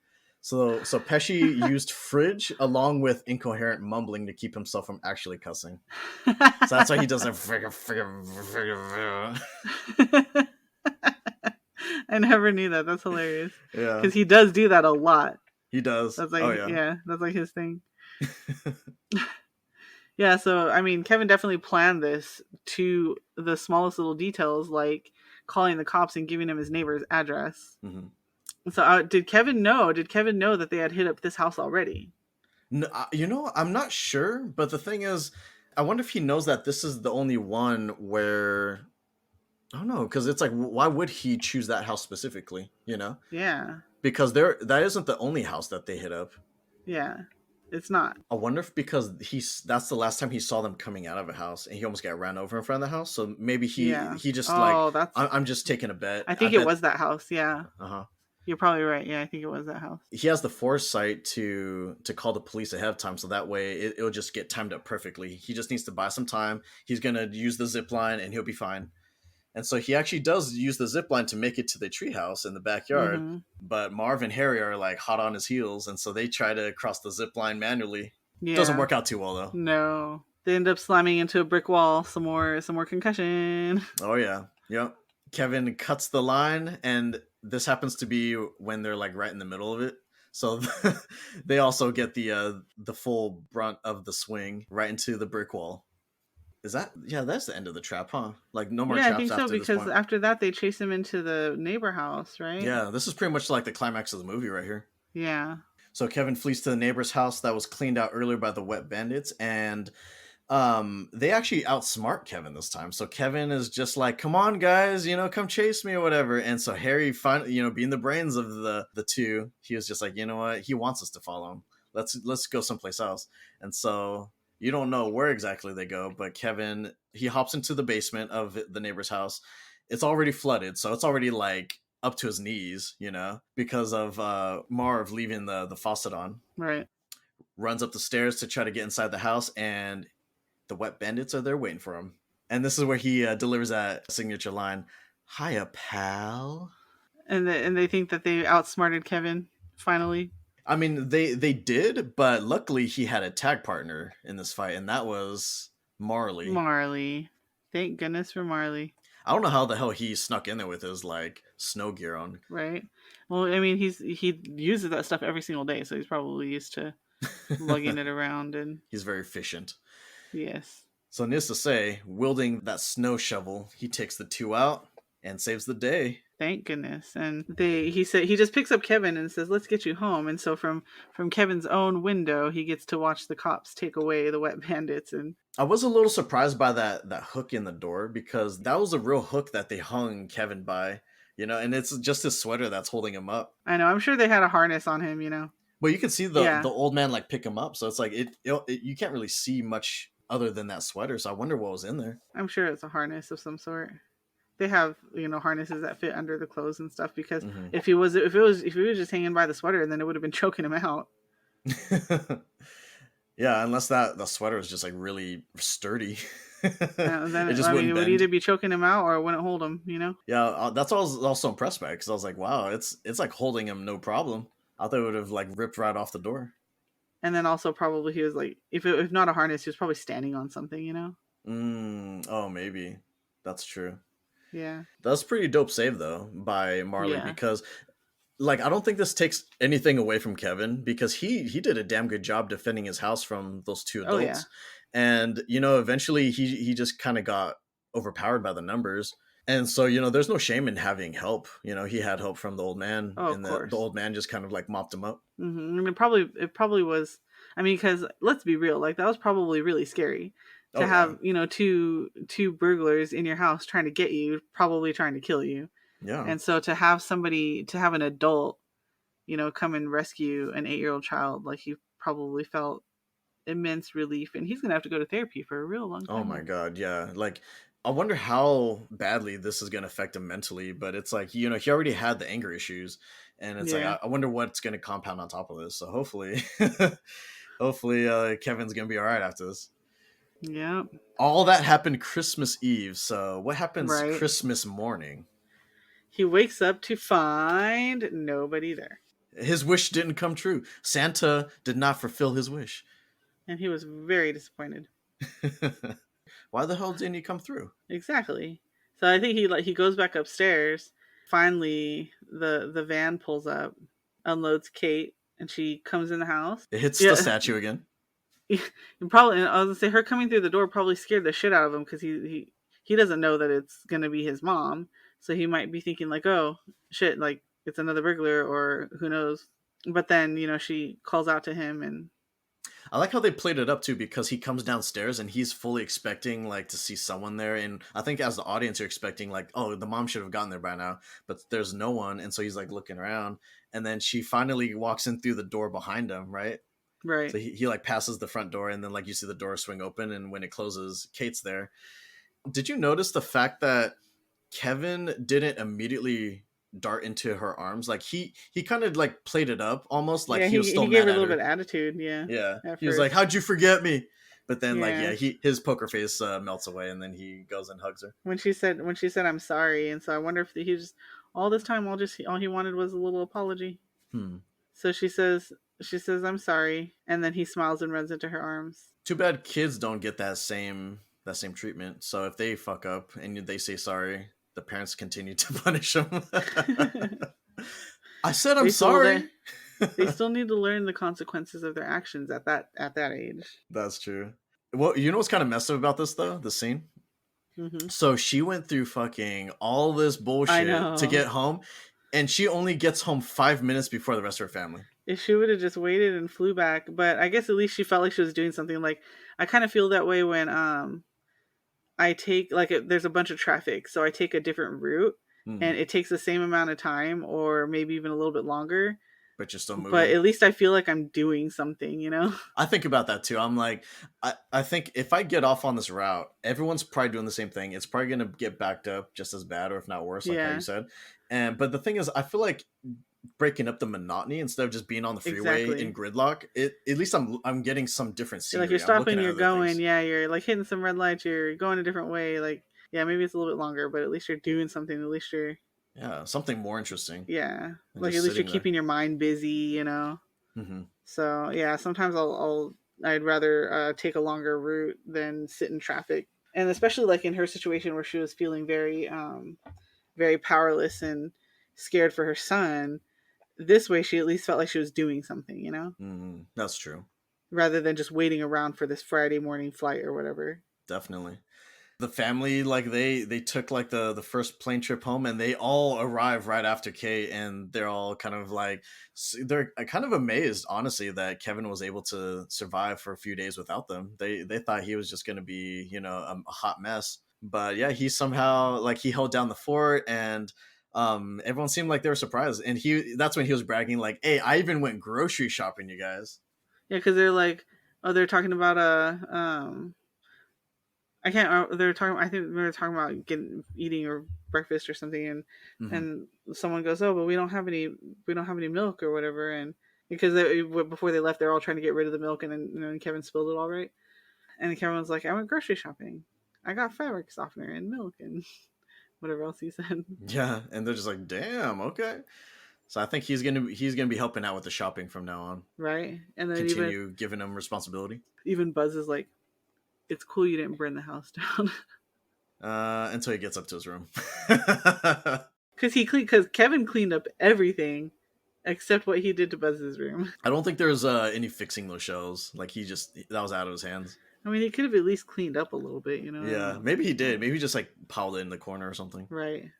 So Pesci used fridge along with incoherent mumbling to keep himself from actually cussing. So that's why he does it. I never knew that. That's hilarious. Yeah, because he does do that a lot. He does. That's like, that's like his thing. Yeah, so I mean, Kevin definitely planned this to the smallest little details, like calling the cops and giving him his neighbor's address. Mm-hmm. So did Kevin know that they had hit up this house already? No, I'm not sure. But the thing is, I wonder if he knows that this is the only one where, I don't know, because it's like, why would he choose that house specifically? You know? Yeah. Because that isn't the only house that they hit up. Yeah, it's not. I wonder if because that's the last time he saw them coming out of a house, and he almost got ran over in front of the house. So maybe he just I'm just taking a bet. I think it was that house. Yeah. Uh-huh. You're probably right. Yeah, I think it was that house. He has the foresight to call the police ahead of time, so that way it'll just get timed up perfectly. He just needs to buy some time. He's gonna use the zip line, and he'll be fine. And so he actually does use the zip line to make it to the treehouse in the backyard. Mm-hmm. But Marv and Harry are like hot on his heels, and so they try to cross the zip line manually. Yeah. Doesn't work out too well though. No, they end up slamming into a brick wall. Some more concussion. Oh yeah, yep. Kevin cuts the line, and this happens to be when they're like right in the middle of it. So they also get the full brunt of the swing right into the brick wall. Is that, yeah, that's the end of the trap, huh? Like no more Yeah, I traps think so, after this because point. after that they chase him into the neighbor house, right? Yeah, this is pretty much like the climax of the movie right here. Yeah. So Kevin flees to the neighbor's house that was cleaned out earlier by the wet bandits, and they actually outsmart Kevin this time. So Kevin is just like, come on guys, come chase me or whatever. And so Harry finally, being the brains of the two, he was just like, you know what, he wants us to follow him. Let's go someplace else. And so you don't know where exactly they go, but Kevin, he hops into the basement of the neighbor's house. It's already flooded, so it's already like up to his knees, because of Marv leaving the faucet on. Right. Runs up the stairs to try to get inside the house, and the wet bandits are there waiting for him. And this is where he delivers that signature line, "Hiya, pal." And they think that they outsmarted Kevin finally. I mean, they did, but luckily he had a tag partner in this fight, and that was Marley. Marley. Thank goodness for Marley. I don't know how the hell he snuck in there with his like snow gear on. Right. Well, I mean, he uses that stuff every single day, so he's probably used to lugging it around, and he's very efficient. Yes. So needless to say, wielding that snow shovel, he takes the two out and saves the day. Thank goodness. And he just picks up Kevin and says, "Let's get you home." And so from Kevin's own window, he gets to watch the cops take away the wet bandits. And I was a little surprised by that hook in the door, because that was a real hook that they hung Kevin by, and it's just his sweater that's holding him up. I know. I'm sure they had a harness on him, Well, you can see the old man like pick him up, so it's like you can't really see much other than that sweater. So I wonder what was in there. I'm sure it's a harness of some sort. They have harnesses that fit under the clothes and stuff, because if he was just hanging by the sweater, then it would have been choking him out. Yeah, unless the sweater is just like really sturdy. Then it would either be choking him out or it wouldn't hold him. Yeah, that's what I was also impressed by, because I was like, wow, it's like holding him no problem. I thought it would have like ripped right off the door. And then also probably he was like, if not a harness, he was probably standing on something, Oh, maybe that's true. Yeah, that's pretty dope save though by Marley, because like I don't think this takes anything away from Kevin, because he did a damn good job defending his house from those two adults. Oh, yeah. And eventually he just kind of got overpowered by the numbers. And so, there's no shame in having help. He had help from the old man, and the old man just kind of like mopped him up. Mm-hmm. And it probably was. I mean, because let's be real, like that was probably really scary to have, two burglars in your house trying to get you, probably trying to kill you. Yeah. And so to have an adult, come and rescue an 8-year-old child, like he probably felt immense relief, and he's gonna have to go to therapy for a real long time. Oh my God, yeah. Like, I wonder how badly this is going to affect him mentally, but it's like, he already had the anger issues, and it's like, I wonder what's going to compound on top of this. So hopefully, Kevin's going to be all right after this. Yeah. All that happened Christmas Eve. So what happens Christmas morning? He wakes up to find nobody there. His wish didn't come true. Santa did not fulfill his wish. And he was very disappointed. Why the hell didn't he come through? Exactly. So I think he goes back upstairs. Finally, the van pulls up, unloads Kate, and she comes in the house. It hits the statue again. And I was gonna say, her coming through the door probably scared the shit out of him, because he doesn't know that it's gonna be his mom. So he might be thinking like, oh shit, like it's another burglar, or who knows. But then she calls out to him, and I like how they played it up too, because he comes downstairs and he's fully expecting like to see someone there, and I think as the audience you're expecting like, oh, the mom should have gotten there by now, but there's no one, and so he's like looking around, and then she finally walks in through the door behind him, right? So he like passes the front door, and then like you see the door swing open, and when it closes, Kate's there. Did you notice the fact that Kevin didn't immediately dart into her arms? Like he kind of like played it up almost, like he was still he gave her a little bit of attitude. He was like, how'd you forget me? But then his poker face melts away, and then he goes and hugs her when she said I'm sorry. And so I wonder if he just all this time all he wanted was a little apology. So she says I'm sorry, and then he smiles and runs into her arms. Too bad kids don't get that same treatment. So if they fuck up and they say sorry, the parents continue to punish them. I said I'm sorry. They still need to learn the consequences of their actions at that age. That's true. Well, you know what's kind of messed up about this though? The scene. Mm-hmm. So she went through fucking all this I bullshit know. to get home, and she only gets home 5 minutes before the rest of her family. If she would have just waited and flew back, but I guess at least she felt like she was doing something. Like, I kind of feel that way when I take, like, there's a bunch of traffic, so I take a different route, and it takes the same amount of time, or maybe even a little bit longer. But you're still moving. But at least I feel like I'm doing something, you know? I think about that too. I'm like, I think if I get off on this route, everyone's probably doing the same thing. It's probably going to get backed up just as bad, or if not worse, like how you said. But the thing is, I feel like breaking up the monotony instead of just being on the freeway in gridlock, at least I'm getting some different scenery. Like, you're stopping, you're going, you're like hitting some red lights, you're going a different way. Like, yeah, maybe it's a little bit longer, but at least you're doing something. At least you're something more interesting. Yeah, like at least you're keeping your mind busy, you know. Mm-hmm. So yeah, sometimes I'd rather take a longer route than sit in traffic, and especially like in her situation where she was feeling very very powerless and scared for her son. This way, she at least felt like she was doing something, you know. Mm-hmm. That's true. Rather than just waiting around for this Friday morning flight or whatever. Definitely. The family, like they took like the first plane trip home, and they all arrive right after Kate, and they're all kind of like, they're kind of amazed, honestly, that Kevin was able to survive for a few days without them. They thought he was just going to be, you know, a hot mess, but yeah, he somehow, like, he held down the fort, and everyone seemed like they were surprised, and that's when he was bragging like, hey, I even went grocery shopping, you guys. Yeah, because they're like, oh, they're talking about I think they were talking about eating or breakfast or something, and and someone goes, oh, but we don't have any milk or whatever, and because before they left, they're all trying to get rid of the milk, and then Kevin spilled it all, right? And Kevin was like, I went grocery shopping, I got fabric softener and milk and whatever else he said. Yeah, and they're just like, damn, okay. So I think he's gonna be helping out with the shopping from now on, right? And then continue giving him responsibility. Even Buzz is like, it's cool you didn't burn the house down. Until he gets up to his room. Because Kevin cleaned up everything except what he did to Buzz's room. I don't think there's any fixing those shells. Like, that was out of his hands. I mean, he could have at least cleaned up a little bit, you know? Yeah, maybe he did. Maybe he just like piled it in the corner or something. Right.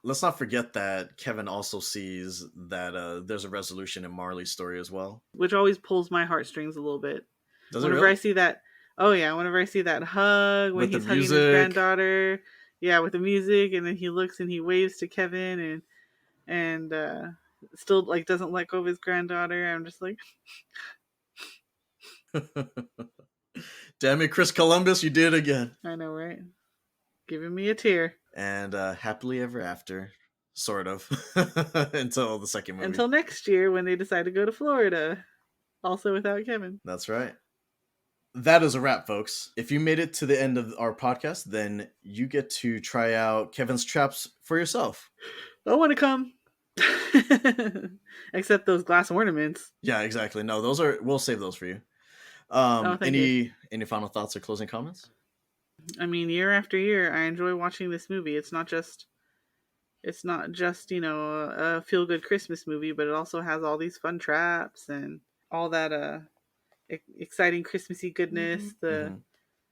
Let's not forget that Kevin also sees that there's a resolution in Marley's story as well. Which always pulls my heartstrings a little bit. Whenever I see that, whenever I see that hug when he's hugging his granddaughter, with the music, and then he looks and he waves to Kevin and still like doesn't let go of his granddaughter. I'm just like, damn it, Chris Columbus, you did it again. I know, right? Giving me a tear. And happily ever after, sort of, until the second movie. Until next year when they decide to go to Florida, also without Kevin. That's right. That is a wrap, folks. If you made it to the end of our podcast, then you get to try out Kevin's traps for yourself. I want to come. Except those glass ornaments. Yeah, exactly. No, we'll save those for you. Any final thoughts or closing comments? I mean, year after year, I enjoy watching this movie. It's not just a feel-good Christmas movie, but it also has all these fun traps and all that exciting Christmassy goodness.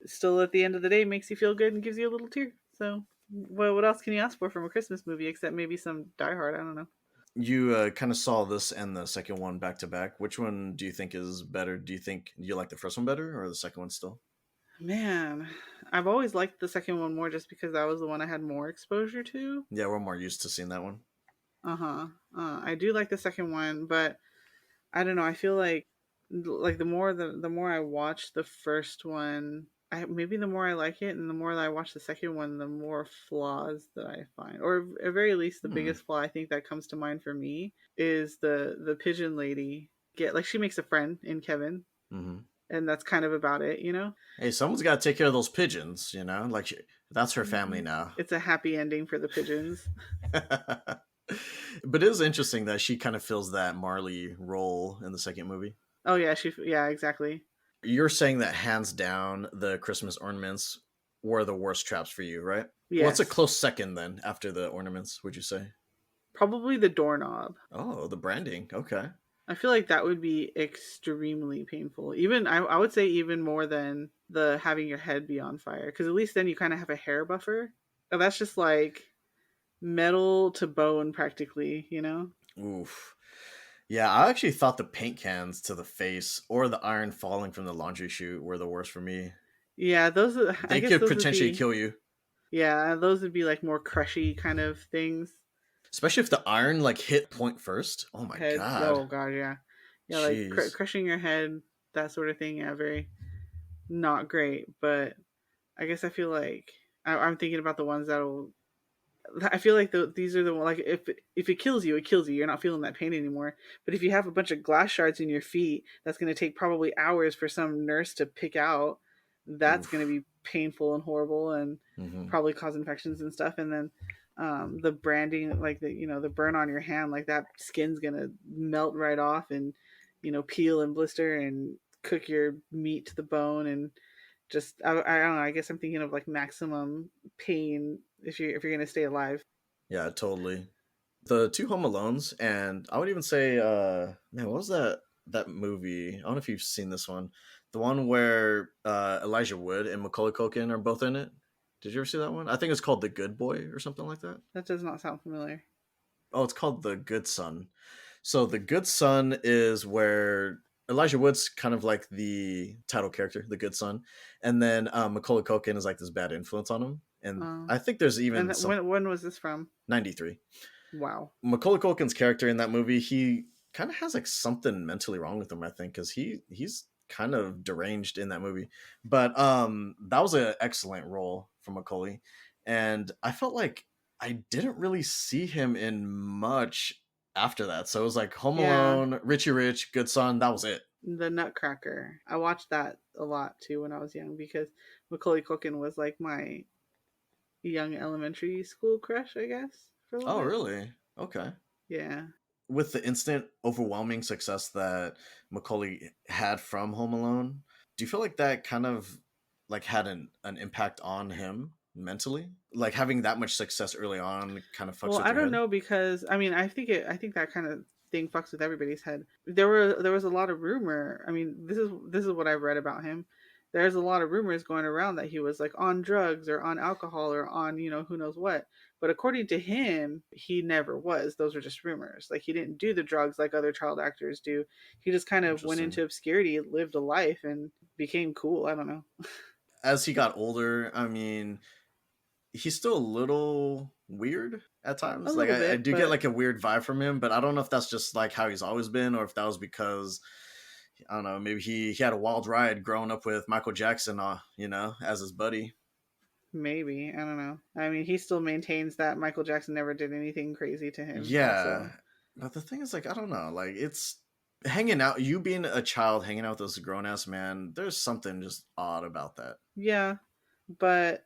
Still at the end of the day makes you feel good and gives you a little tear. So, what else can you ask for from a Christmas movie except maybe some Die Hard? I don't know. You kind of saw this and the second one back to back. Which one do you think is better? Do you like the first one better or the second one still? Man, I've always liked the second one more just because that was the one I had more exposure to. Yeah, we're more used to seeing that one. I do like the second one, but I don't know. I feel like the more I watch the first one, maybe the more I like it, and the more that I watch the second one, the more flaws that I find. Or at very least, the biggest flaw I think that comes to mind for me is the pigeon lady. She makes a friend in Kevin. Mm-hmm. And that's kind of about it, you know? Hey, someone's got to take care of those pigeons, you know? Like, that's her family now. It's a happy ending for the pigeons. But it is interesting that she kind of fills that Marley role in the second movie. Oh, yeah, exactly. You're saying that hands down, the Christmas ornaments were the worst traps for you, right? Yes. What's a close second, then, after the ornaments, would you say? Probably the doorknob. Oh, the branding. Okay. I feel like that would be extremely painful. Even I would say even more than the having your head be on fire, because at least then you kind of have a hair buffer. And that's just like metal to bone practically, you know? Oof. Yeah, I actually thought the paint cans to the face or the iron falling from the laundry chute were the worst for me. Yeah, I They guess could those would potentially be, kill you. yeah, those would be like more crushy kind of things. Especially if the iron like hit point first. Oh my Head, god. oh god, yeah. Yeah, like Jeez. crushing your head, that sort of thing. Yeah, very not great. But I guess I feel like I'm thinking about the ones that'll. I feel like these are the ones, like if it kills you, it kills you. You're not feeling that pain anymore. But if you have a bunch of glass shards in your feet, that's going to take probably hours for some nurse to pick out. That's going to Oof. be painful and horrible, and Mm-hmm. probably cause infections and stuff. And then the branding, like the burn on your hand, like that skin's going to melt right off and peel and blister and cook your meat to the bone. And just I don't know, I guess I'm thinking of like maximum pain if you're gonna stay alive. Yeah, totally. The two Home Alones, and I would even say, man, what was that movie? I don't know if you've seen this one. The one where Elijah Wood and Macaulay Culkin are both in it. Did you ever see that one? I think it's called The Good Boy or something like that. That does not sound familiar. Oh, it's called The Good Son. So The Good Son is where Elijah Wood's kind of like the title character, the good son, and then Macaulay Culkin is like this bad influence on him. And I think there's even and when was this from? 93. Wow. Macaulay Culkin's character in that movie, he kind of has like something mentally wrong with him, I think, because he's kind of deranged in that movie. But that was an excellent role for Macaulay, and I felt like I didn't really see him in much after that. So it was like Home Alone, Richie Rich, Good Son. That was it. The Nutcracker. I watched that a lot too when I was young because Macaulay Culkin was like my young elementary school crush, I guess. For a little bit. Really? Okay. Yeah. With the instant overwhelming success that Macaulay had from Home Alone, do you feel like that kind of like had an impact on him mentally? Like having that much success early on kind of fucks with your I don't head? know, because I mean I think that kind of thing fucks with everybody's head. There was a lot of rumor. I mean, this is what I've read about him. There's a lot of rumors going around that he was like on drugs or on alcohol or on, who knows what. But according to him, he never was. Those were just rumors. Like he didn't do the drugs like other child actors do. He just kind of went into obscurity, lived a life, and became cool. I don't know. As he got older, I mean, he's still a little weird at times. Like I do get like a weird vibe from him, but I don't know if that's just like how he's always been, or if that was because I don't know, maybe he had a wild ride growing up with Michael Jackson, as his buddy. Maybe. I don't know. I mean, he still maintains that Michael Jackson never did anything crazy to him. Yeah. Also. But the thing is, like, I don't know. Like, it's hanging out, you being a child hanging out with this grown-ass man, there's something just odd about that. Yeah. But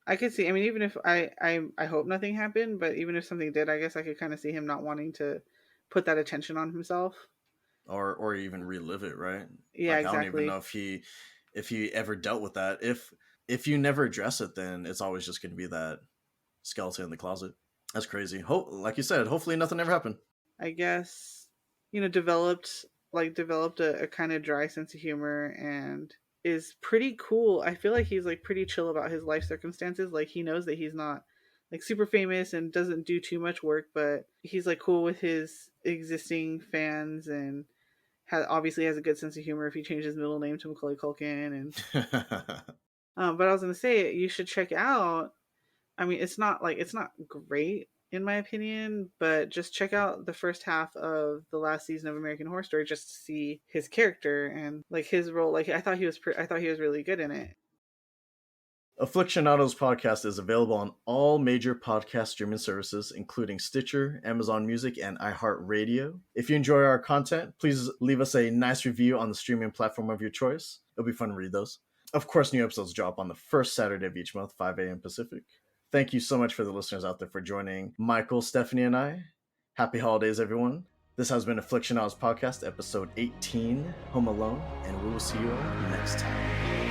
I could see, I mean, even if I hope nothing happened, but even if something did, I guess I could kind of see him not wanting to put that attention on himself. Or even relive it, right? Yeah, like, exactly. I don't even know if he ever dealt with that. If you never address it, then it's always just going to be that skeleton in the closet. That's crazy. Like you said, hopefully nothing ever happened. I guess, developed a kind of dry sense of humor and is pretty cool. I feel like he's like pretty chill about his life circumstances. Like he knows that he's not like super famous and doesn't do too much work, but he's like cool with his existing fans and obviously has a good sense of humor if he changed his middle name to Macaulay Culkin. And but I was gonna say you should check out. I mean, it's not great in my opinion, but just check out the first half of the last season of American Horror Story just to see his character and like his role. Like I thought he was really good in it. Aflixionados Podcast is available on all major podcast streaming services, including Stitcher, Amazon Music, and iHeartRadio. If you enjoy our content, please leave us a nice review on the streaming platform of your choice. It'll be fun to read those. Of course, new episodes drop on the first Saturday of each month, 5 a.m. Pacific. Thank you so much for the listeners out there for joining Michael, Stephanie, and I. Happy holidays, everyone. This has been Aflixionados Podcast, episode 18, Home Alone, and we will see you all next time.